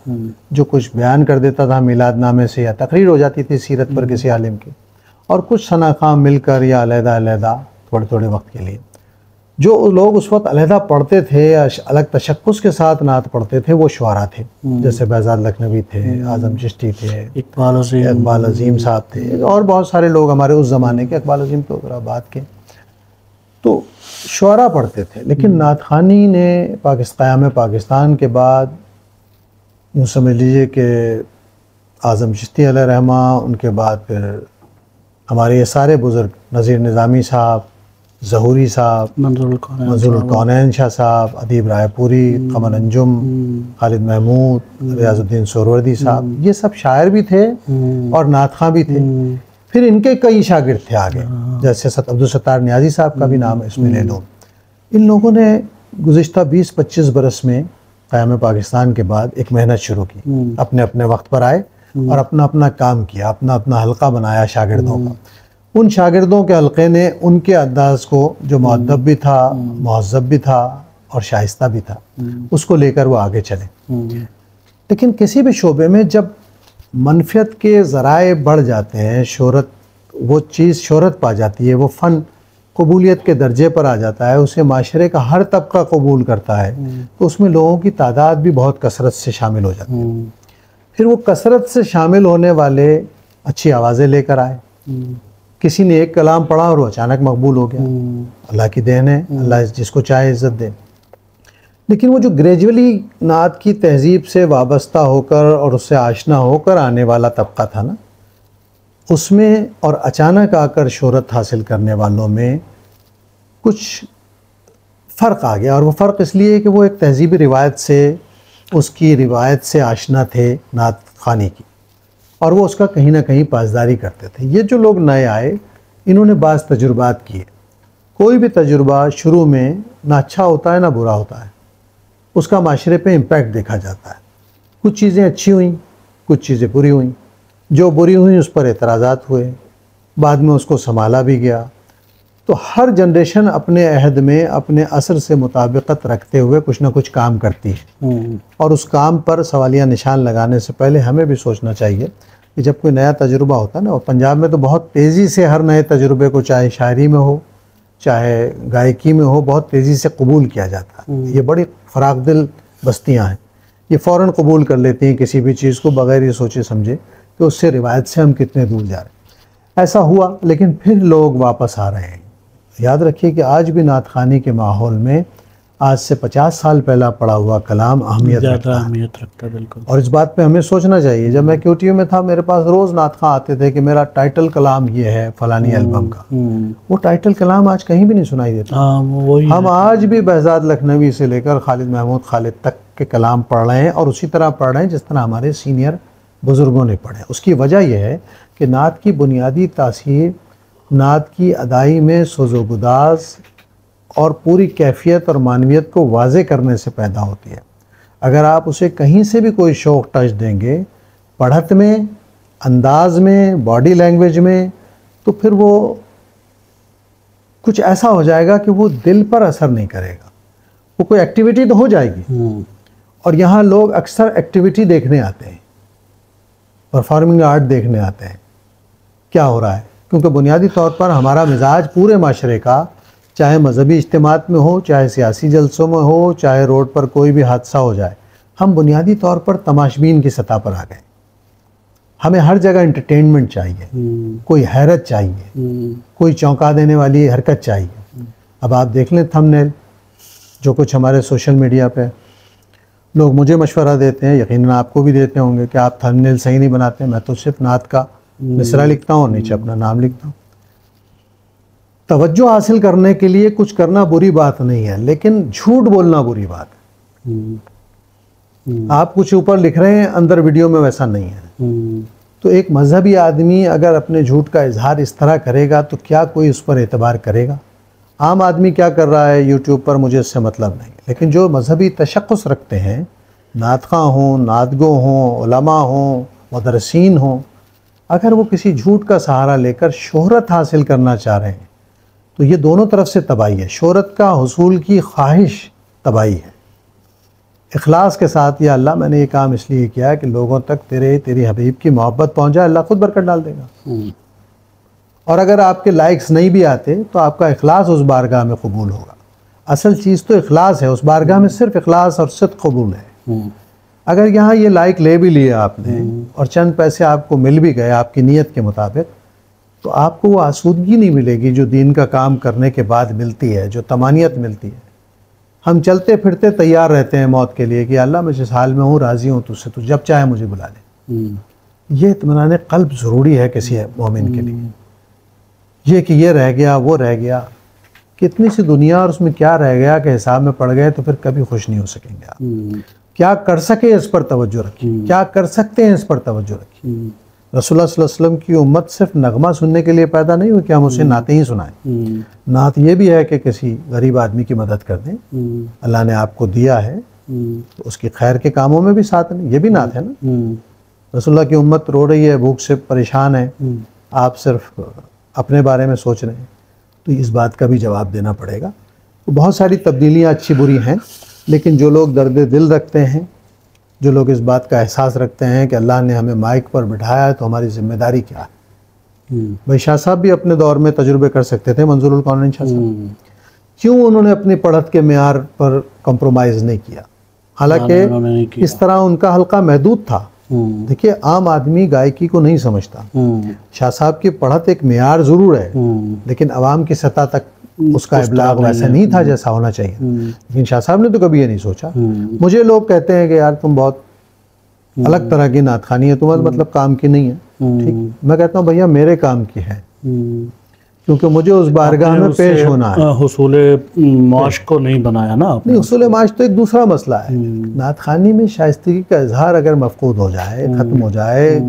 जो कुछ बयान कर देता था मीलाद नामे से, या तकरीर हो जाती थी सीरत पर किसी आलिम की, और कुछ सनाख़ा मिलकर या अलग-अलग थोड़े वक्त के लिए। जो लोग उस वक्त अलहदा पढ़ते थे, अलग तशक्कुस के साथ नात पढ़ते थे, वो शुआरा थे, जैसे बेहज़ाद लखनवी थे, आज़म चिश्ती थे, इकबाल अज़ीम साहब थे, और बहुत सारे लोग हमारे उस ज़माने के, इकबाल अज़ीम तो बाद के, तो शुआरा पढ़ते थे। लेकिन नात खानी ने क़याम पाकिस्तान के बाद यूँ समझ लीजिए कि आज़म चिश्ती अलैहि रहमा, उनके बाद फिर हमारे ये सारे बुज़ुर्ग, नज़ीर निज़ामी साहब, ज़हूरी साहब, मंजूरुल कौनैन शाह साहब, अदीब रायपुरी, कमर अंजुम, खालिद महमूद, रियाजुद्दीन सोहरावर्दी साहब, ये सब शायर भी थे और नात ख़ां भी थे। फिर इनके कई शागिर्द थे आगे, जैसे अब्दुल सत्तार नियाज़ी साहब का भी नाम इसमें ले लो। इन लोगों ने गुज़िश्ता 20-25 बरस में क़याम पाकिस्तान के बाद एक मेहनत शुरू की, अपने अपने वक्त पर आए और अपना अपना काम किया, अपना अपना हल्का बनाया शागिर्दों का। उन शागिर्दों के हल्के ने उनके अंदाज को, जो मुअद्दब भी था, मुहज़्ज़ब भी था और शाइस्ता भी था, उसको लेकर वो आगे चले। लेकिन किसी भी शोबे में जब मनफियत के ज़राए बढ़ जाते हैं, शोहरत, वो चीज़ शोहरत पा जाती है, वो फ़न कबूलियत के दर्जे पर आ जाता है, उसे माशरे का हर तबका कबूल करता है, तो उसमें लोगों की तादाद भी बहुत कसरत से शामिल हो जाती है। फिर वो कसरत से शामिल होने वाले अच्छी आवाज़ें लेकर आए। किसी ने एक कलाम पढ़ा और वो अचानक मकबूल हो गया, अल्लाह की देन है, अल्लाह जिसको चाहे इज़्ज़त दे। लेकिन वो जो ग्रेजुअली नात की तहजीब से वाबस्ता होकर और उससे आशना होकर आने वाला तबका था ना, उसमें और अचानक आकर शोहरत हासिल करने वालों में कुछ फ़र्क आ गया। और वो फ़र्क इसलिए कि वो एक तहजीबी रिवायत से, उसकी रिवायत से आशना थे नात खानी की, और वो उसका कहीं ना कहीं पासदारी करते थे। ये जो लोग नए आए, इन्होंने बाज़ तजुर्बात किए। कोई भी तजुर्बा शुरू में ना अच्छा होता है ना बुरा होता है, उसका माशरे पे इम्पैक्ट देखा जाता है। कुछ चीज़ें अच्छी हुई, कुछ चीज़ें बुरी हुई। जो बुरी हुई उस पर एतराज़ात हुए, बाद में उसको संभाला भी गया। तो हर जनरेशन अपने अहद में अपने असर से मुताबिकत रखते हुए कुछ ना कुछ काम करती है, और उस काम पर सवालिया निशान लगाने से पहले हमें भी सोचना चाहिए कि जब कोई नया तजुर्बा होता है ना, और पंजाब में तो बहुत तेज़ी से हर नए तजुर्बे को, चाहे शायरी में हो चाहे गायकी में हो, बहुत तेज़ी से कबूल किया जाता है। ये बड़ी फ़राख दिल बस्तियाँ हैं, ये फ़ौरन कबूल कर लेती हैं किसी भी चीज़ को बग़ैर ये सोचे समझे कि उससे रिवायत से हम कितने दूर जा रहे हैं। ऐसा हुआ, लेकिन फिर लोग वापस आ रहे हैं। याद रखिए कि आज भी नात ख़ानी के माहौल में आज से 50 साल पहला पढ़ा हुआ कलाम अहमियत रखता है। बिल्कुल। और इस बात पे हमें सोचना चाहिए। जब मैं QTU में था, मेरे पास रोज़ नात ख़ां आते थे कि मेरा टाइटल कलाम ये है फ़लानी एल्बम का। वो टाइटल कलाम आज कहीं भी नहीं सुनाई देता। हम आज भी बहज़ाद लखनवी से लेकर खालिद महमूद खालिद तक के कलाम पढ़ रहे हैं, और उसी तरह पढ़ रहे हैं जिस तरह हमारे सीनियर बुज़ुर्गों ने पढ़े। उसकी वजह यह है कि नात की बुनियादी तासीर नात की अदाई में सोज़ोगुदाज़ और पूरी कैफियत और मानवियत को वाज़े करने से पैदा होती है। अगर आप उसे कहीं से भी कोई शौक़ टच देंगे, पढ़त में, अंदाज में, बॉडी लैंग्वेज में, तो फिर वो कुछ ऐसा हो जाएगा कि वो दिल पर असर नहीं करेगा। वो कोई एक्टिविटी तो हो जाएगी, और यहाँ लोग अक्सर एक्टिविटी देखने आते हैं, परफॉर्मिंग आर्ट देखने आते हैं क्या हो रहा है, क्योंकि बुनियादी तौर पर हमारा मिजाज पूरे माशरे का, चाहे मजहबी इज्तिमात में हो, चाहे सियासी जलसों में हो, चाहे रोड पर कोई भी हादसा हो जाए, हम बुनियादी तौर पर तमाशबीन की सतह पर आ गए। हमें हर जगह एंटरटेनमेंट चाहिए, कोई हैरत चाहिए, कोई चौंका देने वाली हरकत चाहिए। अब आप देख लें थंबनेल, जो कुछ हमारे सोशल मीडिया पे लोग मुझे मशवरा देते हैं, यकीनन आपको भी देते होंगे कि आप थंबनेल सही नहीं बनाते। मैं तो सिर्फ नात का मिसरा लिखता हूँ, नीचे अपना नाम लिखता हूँ। तवज्जो हासिल करने के लिए कुछ करना बुरी बात नहीं है, लेकिन झूठ बोलना बुरी बात है। आप कुछ ऊपर लिख रहे हैं, अंदर वीडियो में वैसा नहीं है। तो एक मजहबी आदमी अगर अपने झूठ का इजहार इस तरह करेगा तो क्या कोई उस पर एतबार करेगा? आम आदमी क्या कर रहा है यूट्यूब पर, मुझे इससे मतलब नहीं। लेकिन जो मजहबी तशख्खुस रखते हैं, नातख़ा हों, नातगो हों, उलमा हों, मुदर्रिसीन हों, अगर वो किसी झूठ का सहारा लेकर शोहरत हासिल करना चाह रहे हैं तो ये दोनों तरफ से तबाही है। शोहरत का हुसूल की ख्वाहिश तबाही है। इखलास के साथ, या अल्लाह मैंने ये काम इसलिए किया है कि लोगों तक तेरी हबीब की मोहब्बत पहुँच जाए, अल्लाह खुद बरकत डाल देगा। और अगर आपके लाइक्स नहीं भी आते तो आपका इखलास उस बारगाह में कबूल होगा। असल चीज़ तो इखलास है, उस बारगाह में सिर्फ इखलास और सिद्क़ कबूल है। अगर यहाँ ये लाइक ले भी लिए आपने और चंद पैसे आपको मिल भी गए आपकी नीयत के मुताबिक, तो आपको वो आसूदगी नहीं मिलेगी जो दीन का काम करने के बाद मिलती है, जो तमानियत मिलती है। हम चलते फिरते तैयार रहते हैं मौत के लिए कि अल्लाह मैं जिस हाल में हूँ राज़ी हूँ तुझसे, तू जब चाहे मुझे बुला ले। ये इत्मीनान क़ल्ब ज़रूरी है किसी मोमिन के लिए। ये कि ये रह गया, वो रह गया, कितनी सी दुनिया और उसमें क्या रह गया कि हिसाब में पड़ गए तो फिर कभी खुश नहीं हो सकेंगे आप। क्या कर सके इस पर तवज्जो रखिए, क्या कर सकते हैं इस पर तवज्जो रखिए। रसूलुल्लाह सल्लल्लाहु अलैहि वसल्लम की उम्मत सिर्फ नगमा सुनने के लिए पैदा नहीं हुई कि हम उसे नाते ही सुनाएं। नात ये भी है कि किसी गरीब आदमी की मदद कर दें। अल्लाह ने आपको दिया है तो उसकी खैर के कामों में भी साथ नहीं, ये भी नात है ना। रसूलुल्लाह की उम्मत रो रही है, भूख से परेशान है, आप सिर्फ अपने बारे में सोच रहे हैं, तो इस बात का भी जवाब देना पड़ेगा। तो बहुत सारी तब्दीलियाँ अच्छी बुरी हैं, लेकिन जो लोग दर्द दिल रखते हैं, जो लोग इस बात का एहसास रखते हैं कि अल्लाह ने हमें माइक पर बिठाया है तो हमारी जिम्मेदारी क्या है। भाई शाह साहब भी अपने दौर में तजुर्बे कर सकते थे, मंजूरुल कौनैन शाह साहब, क्यों उन्होंने अपनी पढ़त के मेयार पर कंप्रोमाइज़ नहीं किया? हालांकि इस तरह उनका हल्का महदूद था। देखिए आम आदमी गायकी को नहीं समझता। शाह साहब की पढ़त एक मेयार ज़रूर है, लेकिन आवाम की सतह तक उसका इब्लाग वैसा नहीं था जैसा होना चाहिए। लेकिन शाह साहब ने तो कभी ये नहीं सोचा। मुझे लोग कहते हैं कि यार तुम बहुत अलग तरह की नात ख़ानी है, तुम्हारा मतलब काम की नहीं है। ठीक, मैं कहता हूँ भैया मेरे काम की है, क्योंकि मुझे उस बारगाह में पेश होना है। हुसूले माश को नहीं बनाया ना आपने। नहीं, हुसूले माश तो एक दूसरा मसला है। नात ख़ानी में शाइस्तगी का इजहार अगर मफकूद हो जाए, ख़त्म हो जाए,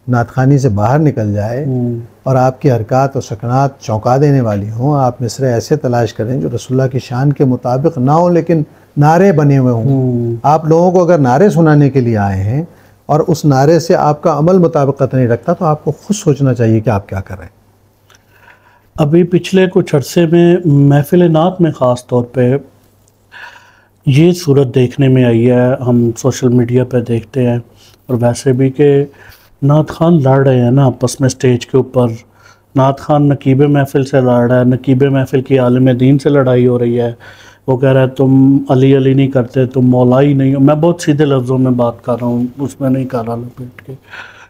नात ख़ानी से बाहर निकल जाए और आपकी हरकत और सकनात चौंका देने वाली हों, आप मिसरे ऐसे तलाश करें जो रसूलुल्लाह की शान के मुताबिक ना हो लेकिन नारे बने हुए हों। आप लोगों को अगर नारे सुनाने के लिए आए हैं और उस नारे से आपका अमल मुताबिकत नहीं रखता, तो आपको खुद सोचना चाहिए कि आप क्या कर रहे हैं। अभी पिछले कुछ अरसे में महफिल नात में ख़ास तौर पे ये सूरत देखने में आई है, हम सोशल मीडिया पे देखते हैं और वैसे भी कि नात खान लड़ रहे हैं ना आपस में स्टेज के ऊपर। नात खान नकीब महफिल से लड़ रहा है, नकीब महफिल की आलिम दीन से लड़ाई हो रही है। वो कह रहा है तुम अली अली नहीं करते, तुम मौला ही नहीं हो। मैं बहुत सीधे लफ्ज़ों में बात कर रहा हूँ, उसमें नहीं कर रहा लपेट के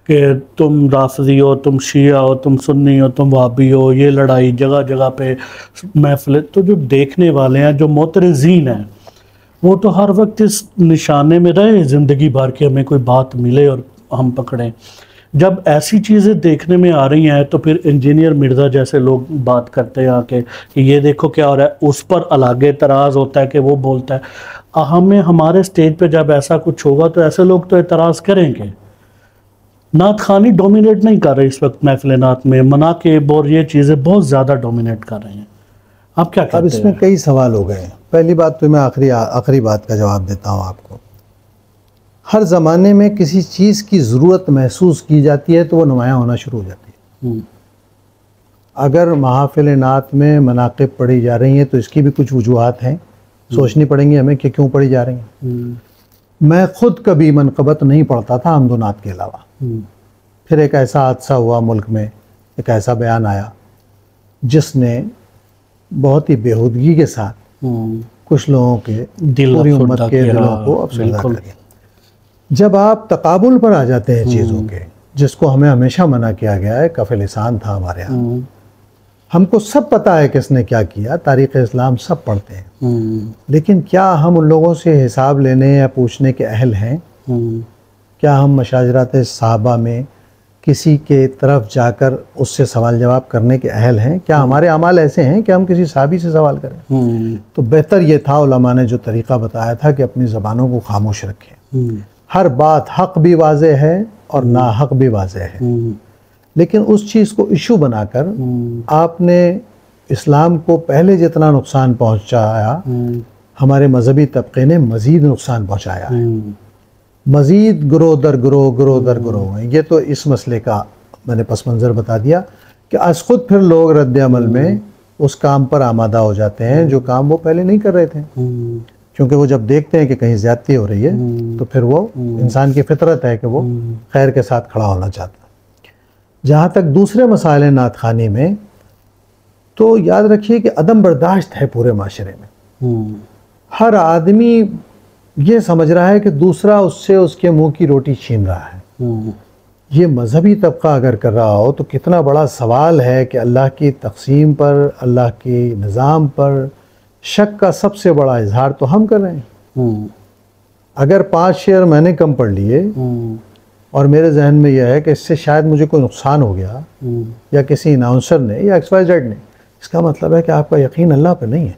कि तुम राफ़ज़ी हो, तुम शिया हो, तुम सुन्नी हो, तुम वाबी हो। ये लड़ाई जगह जगह पे महफिल। तो जो देखने वाले हैं, जो मोतरज़ीन हैं, वो तो हर वक्त इस निशाने में रहे ज़िंदगी भर के हमें कोई बात मिले और हम पकड़ें। जब ऐसी चीज़ें देखने में आ रही हैं तो फिर इंजीनियर मिर्ज़ा जैसे लोग बात करते हैं आके कि ये देखो क्या हो रहा है, उस पर अलग एतराज़ होता है कि वो बोलता है। हमें हमारे स्टेज पे जब ऐसा कुछ होगा तो ऐसे लोग तो एतराज़ करेंगे। नात खानी डोमिनेट नहीं कर रही इस वक्त महफिल नात में, मनाक़िब और ये चीज़ें बहुत ज़्यादा डोमिनेट कर रही हैं। आप क्या कहते हैं? अब इसमें कई सवाल हो गए हैं। पहली बात तो मैं आखिरी बात का जवाब देता हूँ आपको। हर ज़माने में किसी चीज़ की ज़रूरत महसूस की जाती है तो वो नुमायाँ होना शुरू हो जाती है। अगर महफिल नात में मनाक़िब पढ़ी जा रही हैं तो इसकी भी कुछ वजूहात हैं, सोचनी पड़ेंगी हमें कि क्यों पढ़ी जा रही हैं। मैं ख़ुद कभी मनक़बत नहीं पढ़ता था हमदो नात के अलावा। फिर एक ऐसा हादसा हुआ मुल्क में, एक ऐसा बयान आया जिसने बहुत ही बेहूदगी के साथ कुछ लोगों के पूरी उम्मत के दिलों को अफसरदा कर दिया। जब आप तकाबुल पर आ जाते हैं चीज़ों के, जिसको हमें हमेशा मना किया गया है, कफ़े लिसान था हमारे यहाँ, हमको सब पता है किसने क्या किया, तारीख़ इस्लाम सब पढ़ते हैं, लेकिन क्या हम उन लोगों से हिसाब लेने या पूछने के अहल हैं? क्या हम मशाजरात सहाबा में किसी के तरफ जाकर उससे सवाल जवाब करने के अहल हैं? क्या हमारे अमाल ऐसे हैं कि हम किसी सहाबी से सवाल करें? तो बेहतर ये था, उलमा ने जो तरीक़ा बताया था कि अपनी ज़बानों को खामोश रखें। हर बात हक़ भी वाज़े है और ना हक़ भी वाज़े है, लेकिन उस चीज़ को इशू बनाकर आपने इस्लाम को पहले जितना नुकसान पहुँचाया, हमारे मजहबी तबके ने मज़ीद नुकसान पहुँचाया है। मज़ीद ग्रो दर ग्रो है। ये तो इस मसले का मैंने पस मंज़र बता दिया कि आज ख़ुद फिर लोग रद्द अमल में उस काम पर आमादा हो जाते हैं जो काम वो पहले नहीं कर रहे थे, क्योंकि वो जब देखते हैं कि कहीं ज़्यादती हो रही है तो फिर वो इंसान की फितरत है कि वो खैर के साथ खड़ा होना चाहता है। जहाँ तक दूसरे मसाइल नात खानी में, तो याद रखिए कि अदम बर्दाश्त है पूरे माशरे में। हर आदमी ये समझ रहा है कि दूसरा उससे उसके मुंह की रोटी छीन रहा है। ये मजहबी तबका अगर कर रहा हो तो कितना बड़ा सवाल है कि अल्लाह की तक़सीम पर, अल्लाह के निज़ाम पर शक का सबसे बड़ा इजहार तो हम कर रहे हैं। अगर 5 शेर मैंने कम पढ़ लिए और मेरे जहन में यह है कि इससे शायद मुझे कोई नुकसान हो गया, या किसी अनाउंसर ने या XYZ ने, इसका मतलब है कि आपका यकीन अल्लाह पर नहीं है,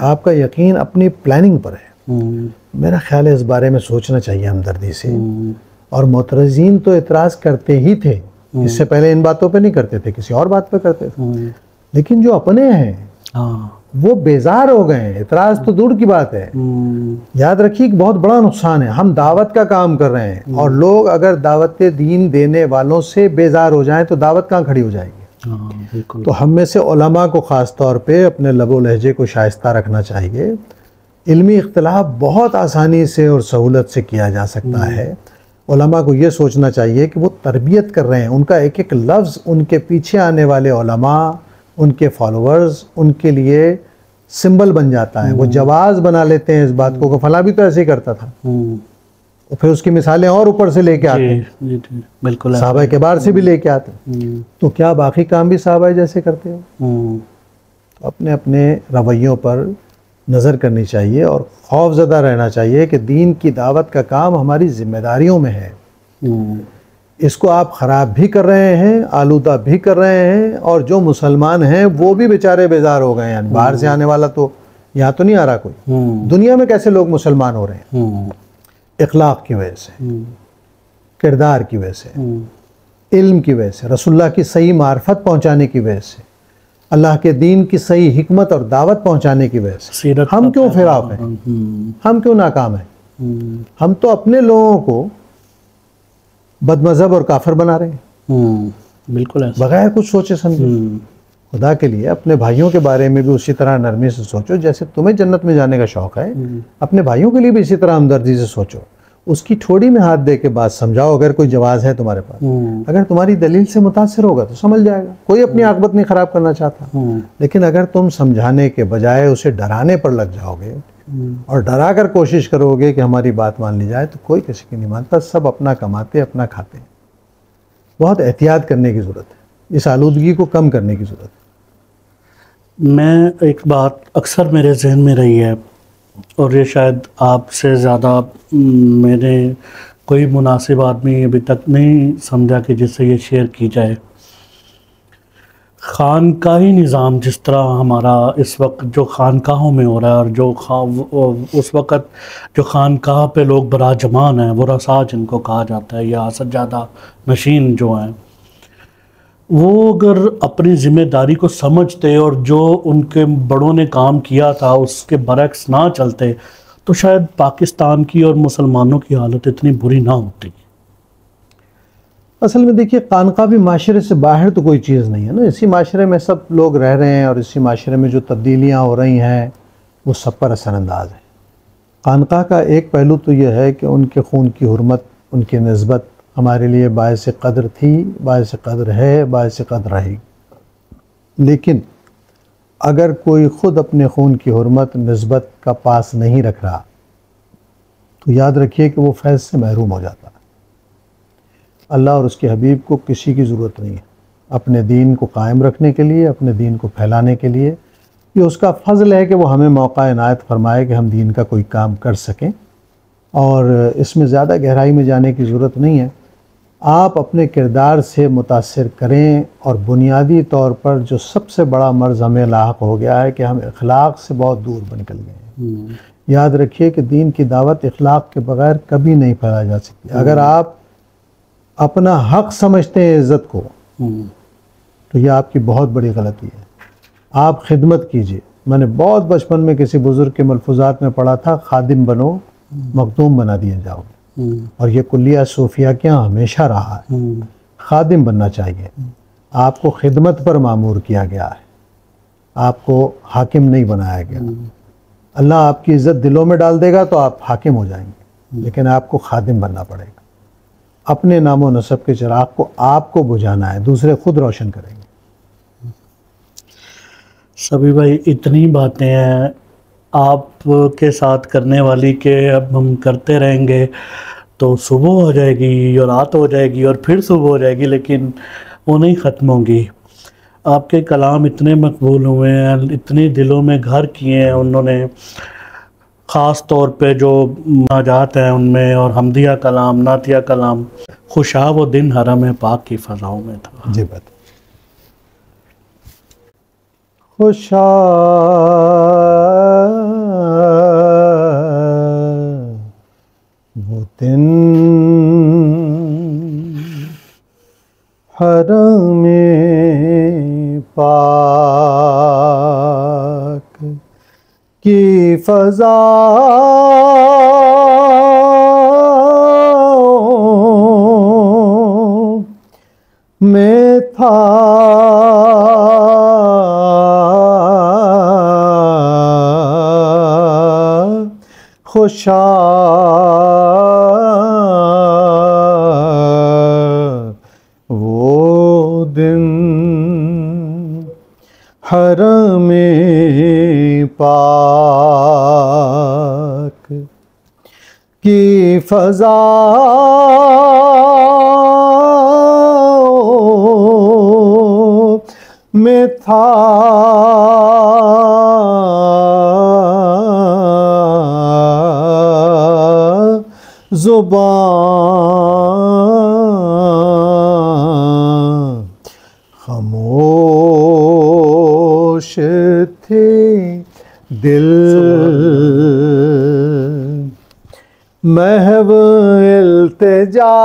आपका यकीन अपनी प्लानिंग पर है। मेरा ख्याल है इस बारे में सोचना चाहिए हमदर्दी से। और मोतरज़ीन तो इतराज़ करते ही थे, इससे पहले इन बातों पे नहीं करते थे, किसी और बात पे करते थे, लेकिन जो अपने हैं वो बेजार हो गए हैं। इतराज़ तो दूर की बात है। याद रखिए कि बहुत बड़ा नुकसान है। हम दावत का काम कर रहे हैं और लोग अगर दावत दीन देने वालों से बेजार हो जाएं तो दावत कहाँ खड़ी हो जाएगी। तो हम में से उलमा को ख़ास तौर पे अपने लबो लहजे को शाइस्ता रखना चाहिए। इल्मी इख्तिलाफ बहुत आसानी से और सहूलत से किया जा सकता है। उलमा को ये सोचना चाहिए कि वो तरबियत कर रहे हैं, उनका एक एक लफ्ज़ उनके पीछे आने वाले उलमा, उनके फॉलोअर्स, उनके लिए सिंबल बन जाता है। वो जवाज़ बना लेते हैं इस बात को, फला भी तो ऐसे ही करता था, और फिर उसकी मिसालें और ऊपर से लेके आते हैं, बिल्कुल सहाबा के बार से भी लेके आते हैं। तो क्या बाकी काम भी सहाबा जैसे करते हो? तो अपने अपने रवैयों पर नज़र करनी चाहिए और खौफज़दा रहना चाहिए कि दीन की दावत का काम हमारी जिम्मेदारियों में है। इसको आप ख़राब भी कर रहे हैं, आलूदा भी कर रहे हैं, और जो मुसलमान हैं वो भी बेचारे बेजार हो गए हैं। बाहर से आने वाला तो यहाँ तो नहीं आ रहा कोई। दुनिया में कैसे लोग मुसलमान हो रहे हैं? इखलाक की वजह से, किरदार की वजह से, इल्म की वजह से, रसूलुल्लाह की सही मार्फत पहुँचाने की वजह से। अल्लाह के दीन की सही हिकमत और दावत पहुंचाने की वजह से सीरत हम का क्यों फिराव पैगाम। हैं, हम क्यों नाकाम हैं? हम्म, हम तो अपने लोगों को बदमज़हब और काफिर बना रहे हैं बिल्कुल ऐसा। बगैर कुछ सोचे समझे। हम्म, खुदा के लिए अपने भाइयों के बारे में भी उसी तरह नरमी से सोचो, जैसे तुम्हें जन्नत में जाने का शौक है, अपने भाइयों के लिए भी इसी तरह हमदर्दी से सोचो। उसकी ठोड़ी में हाथ दे के बात समझाओ, अगर कोई जवाब है तुम्हारे पास। अगर तुम्हारी दलील से मुतासिर होगा तो समझ जाएगा, कोई अपनी आकबत नहीं खराब करना चाहता। लेकिन अगर तुम समझाने के बजाय उसे डराने पर लग जाओगे और डरा कर कोशिश करोगे कि हमारी बात मान ली जाए, तो कोई किसी की नहीं मानता, सब अपना कमाते अपना खाते हैं। बहुत एहतियात करने की ज़रूरत है, इस आलूदगी को कम करने की ज़रूरत है। मैं एक बात अक्सर मेरे जहन में रही है, और ये शायद आपसे ज़्यादा मैंने कोई मुनासिब आदमी अभी तक नहीं समझा कि जिससे ये शेयर की जाए। खानकाही निज़ाम जिस तरह हमारा इस वक्त जो खानकाहों में हो रहा है, और जो उस वक्त जो खानकाह पे लोग बराजमान हैं, वो रसा जिनको कहा जाता है, या सज्जादा नशीन जो हैं, वो अगर अपनी ज़िम्मेदारी को समझते और जो उनके बड़ों ने काम किया था उसके बरक्स ना चलते, तो शायद पाकिस्तान की और मुसलमानों की हालत इतनी बुरी ना होती। असल में देखिए, खानका भी माशरे से बाहर तो कोई चीज़ नहीं है ना। इसी माशरे में सब लोग रह रहे हैं और इसी माशरे में जो तब्दीलियाँ हो रही हैं वो सब पर असरअंदाज है। खानका का एक पहलू तो यह है कि उनके खून की हुर्मत, उनकी निस्बत हमारे लिए बायस कदर थी, बायस कदर है, बायस कदर रहेगी। लेकिन अगर कोई ख़ुद अपने खून की हुर्मत, निस्बत का पास नहीं रख रहा, तो याद रखिए कि वो फैज़ से महरूम हो जाता है। अल्लाह और उसके हबीब को किसी की ज़रूरत नहीं है अपने दीन को कायम रखने के लिए, अपने दीन को फैलाने के लिए। ये उसका फ़ज़ल है कि वो हमें मौका इनायत फरमाए कि हम दीन का कोई काम कर सकें, और इसमें ज़्यादा गहराई में जाने की ज़रूरत नहीं है। आप अपने किरदार से मुतासिर करें, और बुनियादी तौर पर जो सबसे बड़ा मर्ज़ हमें लाहक हो गया है कि हम इखलाक से बहुत दूर निकल गए हैं। याद रखिए कि दीन की दावत इखलाक के बग़ैर कभी नहीं फैलाई जा सकती। अगर आप अपना हक़ समझते हैं इज़्ज़त को, तो यह आपकी बहुत बड़ी गलती है। आप खिदमत कीजिए। मैंने बहुत बचपन में किसी बुज़ुर्ग के मलफूज़ात में पढ़ा था, खादिम बनो मखदूम बना दिए जाओगे। और ये कुल्लिया सूफिया क्या हमेशा रहा है, खादिम बनना चाहिए। आपको खिदमत पर मामूर किया गया है, आपको हाकिम नहीं बनाया गया। अल्लाह आपकी इज़्ज़त दिलों में डाल देगा तो आप हाकिम हो जाएंगे, लेकिन आपको खादिम बनना पड़ेगा। अपने नामो नसब के चिराग को आपको बुझाना है, दूसरे खुद रोशन करेंगे। सभी भाई, इतनी बातें हैं आपके साथ करने वाली के अब हम करते रहेंगे तो सुबह हो जाएगी और रात हो जाएगी और फिर सुबह हो जाएगी, लेकिन वो नहीं ख़त्म होंगी। आपके कलाम इतने मकबूल हुए हैं, इतने दिलों में घर किए हैं उन्होंने, ख़ास तौर पे जो मुनाजात हैं उनमें, और हमदिया कलाम, नातिया कलाम। खुशा वो दिन हरम पाक की फ़ज़ाओं में था। जी बात। खुशा वो दिन हरम पाक की फ़ज़ाओं में था खुशा वो दिन हरम पाक की फ़ज़ाओं में था ज़ुबान खामोश थे दिल, महव इल्तिजा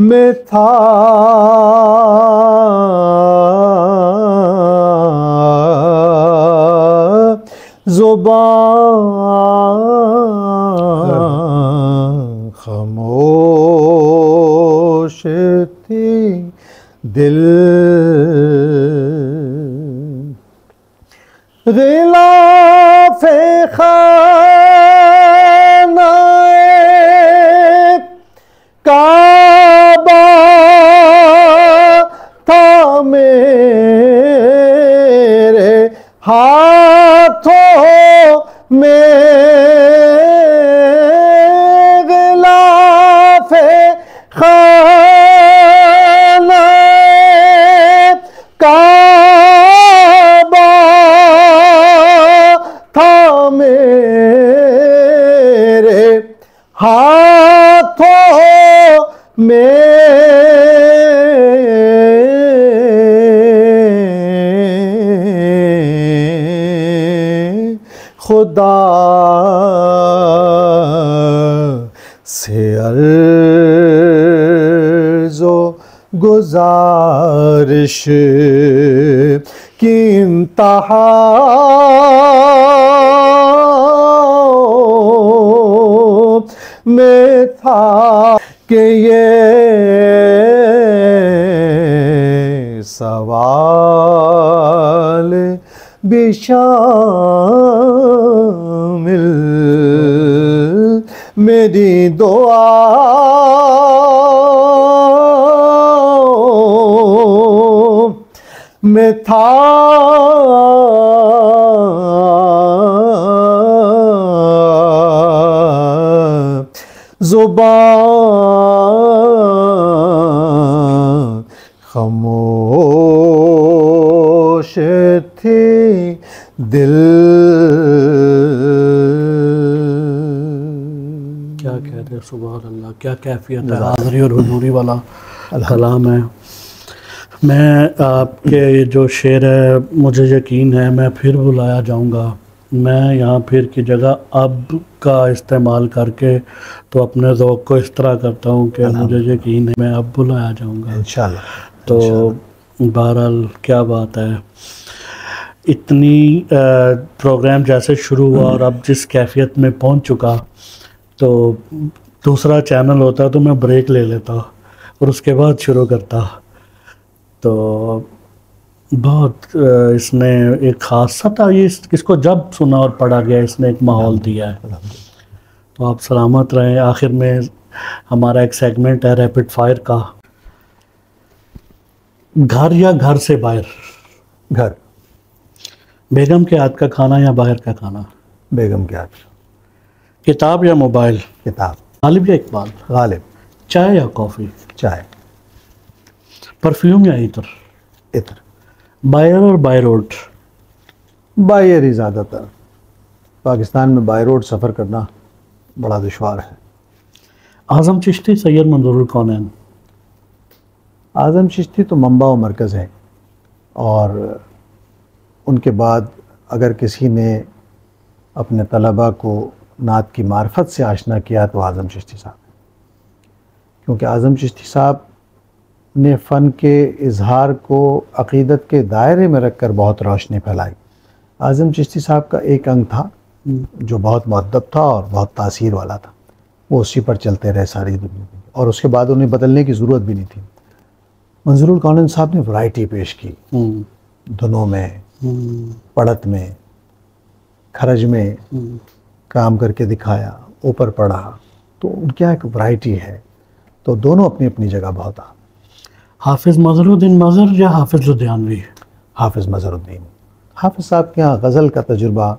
में था ज़ुबान खामोश थी दिल ग़िलाफ़े खानाए काबा था मेरे हाथों में ग़िलाफ़े खानाए काबा था मेरे हाथों में खुदा से अर्ज़ो गुज़ारिश की इंतहा में था कि ये सवाल भी शामिल मेरी दुआ में था ज़ुबान खामोश थी दिल। क्या कहते हैं, सुभान अल्लाह, क्या कैफियत है, हाज़री और हुजूरी वाला कलाम है। मैं आपके ये जो शेर है, मुझे यकीन है मैं फिर बुलाया जाऊंगा। मैं यहाँ फिर की जगह अब का इस्तेमाल करके तो अपने ज़ौक़ को इस तरह करता हूँ कि मुझे यकीन है मैं अब बुलाया जाऊंगा इंशाअल्लाह। तो बहरहाल क्या बात है, इतनी प्रोग्राम जैसे शुरू हुआ और अब जिस कैफियत में पहुँच चुका, तो दूसरा चैनल होता तो मैं ब्रेक ले लेता और उसके बाद शुरू करता। तो बहुत इसने एक ख़ासा था, ये इसको जब सुना और पढ़ा गया इसने एक माहौल दिया है। तो आप सलामत रहें। आखिर में हमारा एक सेगमेंट है रैपिड फायर का। घर या घर से बाहर? घर। बेगम के हाथ का खाना या बाहर का खाना? बेगम के हाथ। किताब या मोबाइल? किताब। गालिब या इकबाल? गालिब। चाय या कॉफ़ी? चाय। परफ्यूम या इत्र? इत्र। बाय एयर और बाय रोड? बाय एयर ही ज़्यादातर। पाकिस्तान में बाय रोड सफ़र करना बड़ा दुश्वार है। आज़म चिश्ती, सैयद मंजूरुल कौनैन? आज़म चिश्ती तो मंबा व मरकज़ है, और उनके बाद अगर किसी ने अपने तलबा को नात की मार्फत से आशना किया तो आज़म चिश्ती साहब, क्योंकि आज़म चिश्ती साहब ने फ़न के इजहार को अक़ीदत के दायरे में रख कर बहुत रोशनी फैलाई। आज़म चिश्ती साहब का एक अंग था जो बहुत मुअद्दब था और बहुत तासीर वाला था, वो उसी पर चलते रहे सारी दुनिया में, और उसके बाद उन्हें बदलने की ज़रूरत भी नहीं थी। मंजूरुल कौनैन साहब ने वैरायटी पेश की, धुनों में, पढ़त में, खरज में काम करके दिखाया, ऊपर पढ़ा, तो उनके यहाँ एक वैरायटी है। तो दोनों अपनी अपनी जगह बहुत। हाफिज़ मज़हरुद्दीन मज़हर या हाफिज़ लुधियानवी? हाफिज़ मज़हरुद्दीन। हाफिज़ साहब के यहाँ गज़ल का तजुर्बा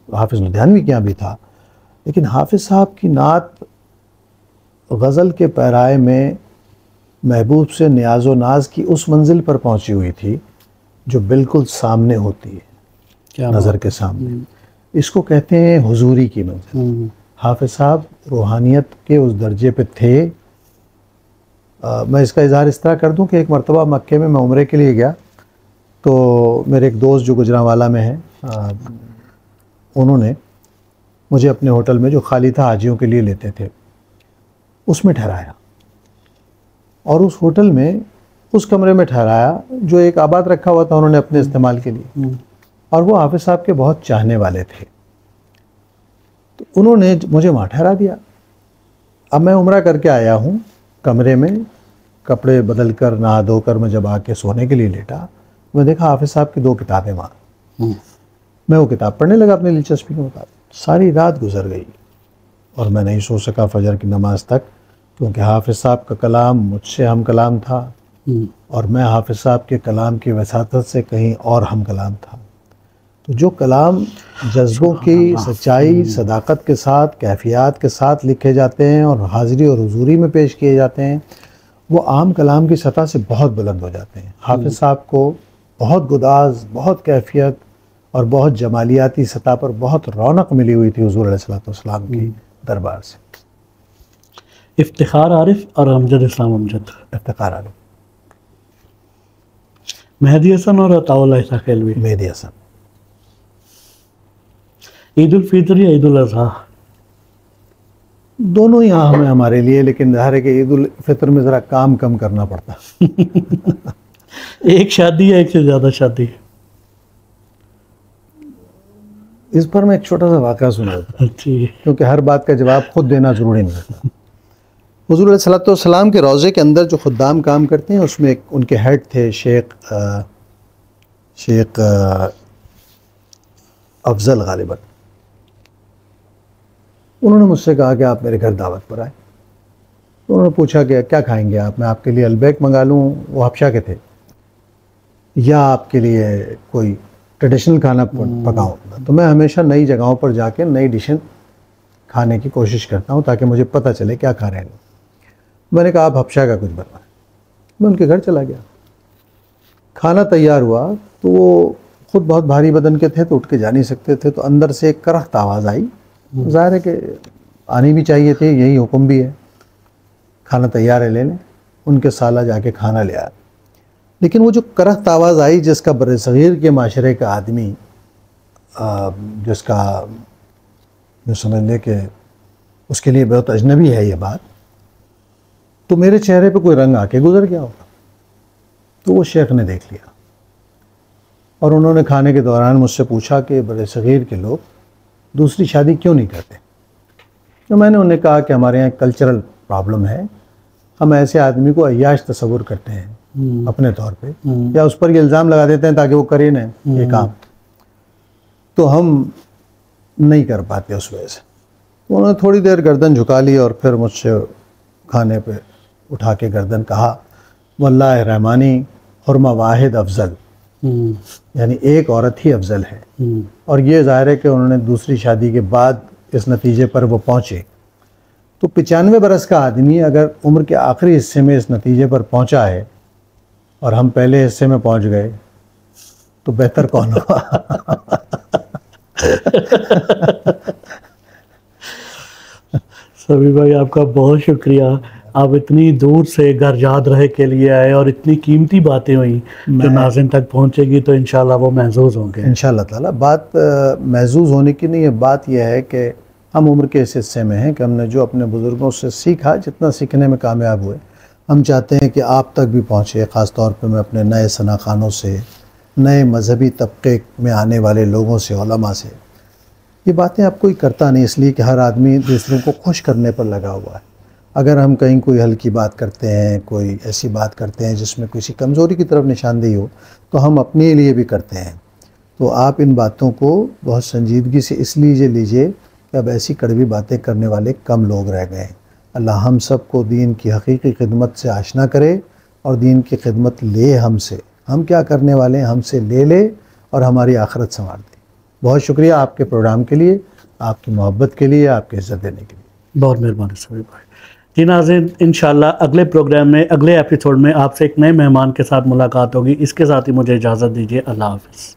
हाफिज़ लुधियानवी के यहाँ भी था, लेकिन हाफिज़ साहब की नात गज़ल के पैराए में महबूब से न्याज़ व नाज की उस मंजिल पर पहुँची हुई थी जो बिल्कुल सामने होती है, क्या नज़र के सामने। इसको कहते हैं हुजूरी की मंजिल। हाफिज़ साहब रूहानियत के उस दर्जे पे थे। मैं इसका इज़हार इस तरह कर दूं कि एक मरतबा मक्के में मैं उम्रे के लिए गया, तो मेरे एक दोस्त जो गुजरांवाला में है, उन्होंने मुझे अपने होटल में जो खाली था हाजियों के लिए लेते थे उसमें ठहराया। और उस होटल में उस कमरे में ठहराया जो एक आबाद रखा हुआ था उन्होंने अपने इस्तेमाल के लिए, और वो हाफिज़ साहब के बहुत चाहने वाले थे, तो उन्होंने मुझे वहाँ ठहरा दिया। अब मैं उम्रा करके आया हूँ, कमरे में कपड़े बदल कर नहा धोकर मैं जब आके सोने के लिए लेटा, मैं देखा हाफिज़ साहब की 2 किताबें वहाँ। मैं वो किताब पढ़ने लगा अपनी दिलचस्पी के मुताबिक। सारी रात गुजर गई और मैं नहीं सो सका फजर की नमाज तक, क्योंकि हाफिज़ साहब का कलाम मुझसे हम कलाम था और मैं हाफिज़ साहब के कलाम की वसातत से कहीं और हम कलाम था। तो जो कलाम जज्बों की सच्चाई सदाकत के साथ, कैफियत के साथ लिखे जाते हैं और हाज़िरी और हुजूरी में पेश किए जाते हैं, वो आम कलाम की सतह से बहुत बुलंद हो जाते हैं। हाफिज़ साहब को बहुत गुदाज, बहुत कैफियत और बहुत जमालियाती सतह पर बहुत रौनक मिली हुई थी हुज़ूर अलैहिस्सलाम की दरबार से। इफ्तिखार आरिफ और अमजद इस्लाम अमजद। इफ्तिखार आरिफ, मेहदी हसन और अताउल्लाह ईसा खेलवी। मेहदी हसन। ईद उल फितर या ईद उल अज़हा? दोनों ही अहम है हमारे लिए, लेकिन ज़ाहिर है कि ईद उल फितर में ज़रा काम कम करना पड़ता। एक शादी या एक से ज़्यादा शादी? इस पर मैं एक छोटा सा वाक़या सुनाता हूँ, ठीक, क्योंकि हर बात का जवाब खुद देना ज़रूरी नहीं होता। हुज़ूर अलैहिस्सलाम के रोज़े के अंदर जो खुद्दाम काम करते हैं, उसमें एक उनके हेड थे शेख अफजल गालिबन। उन्होंने मुझसे कहा कि आप मेरे घर दावत पर आए। तो उन्होंने पूछा कि क्या खाएंगे आप, मैं आपके लिए अलबैक मंगा लूँ, वो हबशा के थे, या आपके लिए कोई ट्रेडिशनल खाना पकाऊँ। तो मैं हमेशा नई जगहों पर जाके नई डिशें खाने की कोशिश करता हूँ ताकि मुझे पता चले क्या खा रहे हैं। मैंने कहा आप हबशा का कुछ बनवाएं। मैं उनके घर चला गया, खाना तैयार हुआ तो वो खुद बहुत भारी बदन के थे तो उठ के जा नहीं सकते थे, तो अंदर से एक करख्त आवाज़ आई। ज़ाहिर है कि आनी भी चाहिए थी, यही हुक्म भी है, खाना तैयार है ले लें। उनके साला जाके खाना ले आया, लेकिन वो जो करख्त आवाज़ आई जिसका बरसगीर के माशरे का आदमी, जिसका जो समझ ले कि उसके लिए बहुत अजनबी है ये बात, तो मेरे चेहरे पे कोई रंग आके गुजर गया होगा। तो वो शेख ने देख लिया और उन्होंने खाने के दौरान मुझसे पूछा कि बरसगीर के लोग दूसरी शादी क्यों नहीं करते। तो मैंने उन्हें कहा कि हमारे यहाँ कल्चरल प्रॉब्लम है, हम ऐसे आदमी को अय्याश तस्वुर करते हैं अपने तौर पे, या उस पर ये इल्ज़ाम लगा देते हैं ताकि वो करे ना ये काम, तो हम नहीं कर पाते उस वजह से। तो उन्होंने थोड़ी देर गर्दन झुका ली और फिर मुझसे खाने पे उठा के गर्दन कहा, वल्लाह रहमानी हुरमा वाहिद अफजल, यानी एक औरत ही अफजल है। और ये ज़ाहिर है कि उन्होंने दूसरी शादी के बाद इस नतीजे पर वो पहुँचे। तो 95 बरस का आदमी अगर उम्र के आखिरी हिस्से में इस नतीजे पर पहुँचा है और हम पहले हिस्से में पहुँच गए, तो बेहतर कौन हुआ। सभी भाई आपका बहुत शुक्रिया, आप इतनी दूर से घर याद रहे के लिए आए और इतनी कीमती बातें हुई जो नाज़िन तक पहुंचेगी तो इंशाल्लाह वो महसूस होंगे। इंशाल्लाह ताला बात महसूस होने की नहीं है, बात यह है कि हम उम्र के इस हिस्से में हैं कि हमने जो अपने बुज़ुर्गों से सीखा, जितना सीखने में कामयाब हुए, हम चाहते हैं कि आप तक भी पहुँचे। ख़ास तौर पर मैं अपने नए सनाखानों से, नए मजहबी तबके में आने वाले लोगों से, उलमा से, ये बातें अब कोई करता नहीं, इसलिए कि हर आदमी दूसरों को खुश करने पर लगा हुआ है। अगर हम कहीं कोई हल्की बात करते हैं, कोई ऐसी बात करते हैं जिसमें किसी कमज़ोरी की तरफ निशानदेही हो, तो हम अपने लिए भी करते हैं। तो आप इन बातों को बहुत संजीदगी से इसलिए लीजिए कि अब ऐसी कड़वी बातें करने वाले कम लोग रह गए हैं। अल्लाह हम सब को दीन की हकीकी खिदमत से आशना करे और दीन की खिदमत ले हमसे, हम क्या करने वाले हैं हमसे ले और हमारी आखिरत संवार दे। बहुत शुक्रिया आपके प्रोग्राम के लिए, आपकी मोहब्बत के लिए, आपकी इज़्ज़त देने के लिए। बहुत मेहरबानी सभी भाई। जी नाज़रीन, इंशाल्लाह अगले प्रोग्राम में, अगले एपिसोड में आपसे एक नए मेहमान के साथ मुलाकात होगी। इसके साथ ही मुझे इजाज़त दीजिए। अल्लाह हाफ़िज़।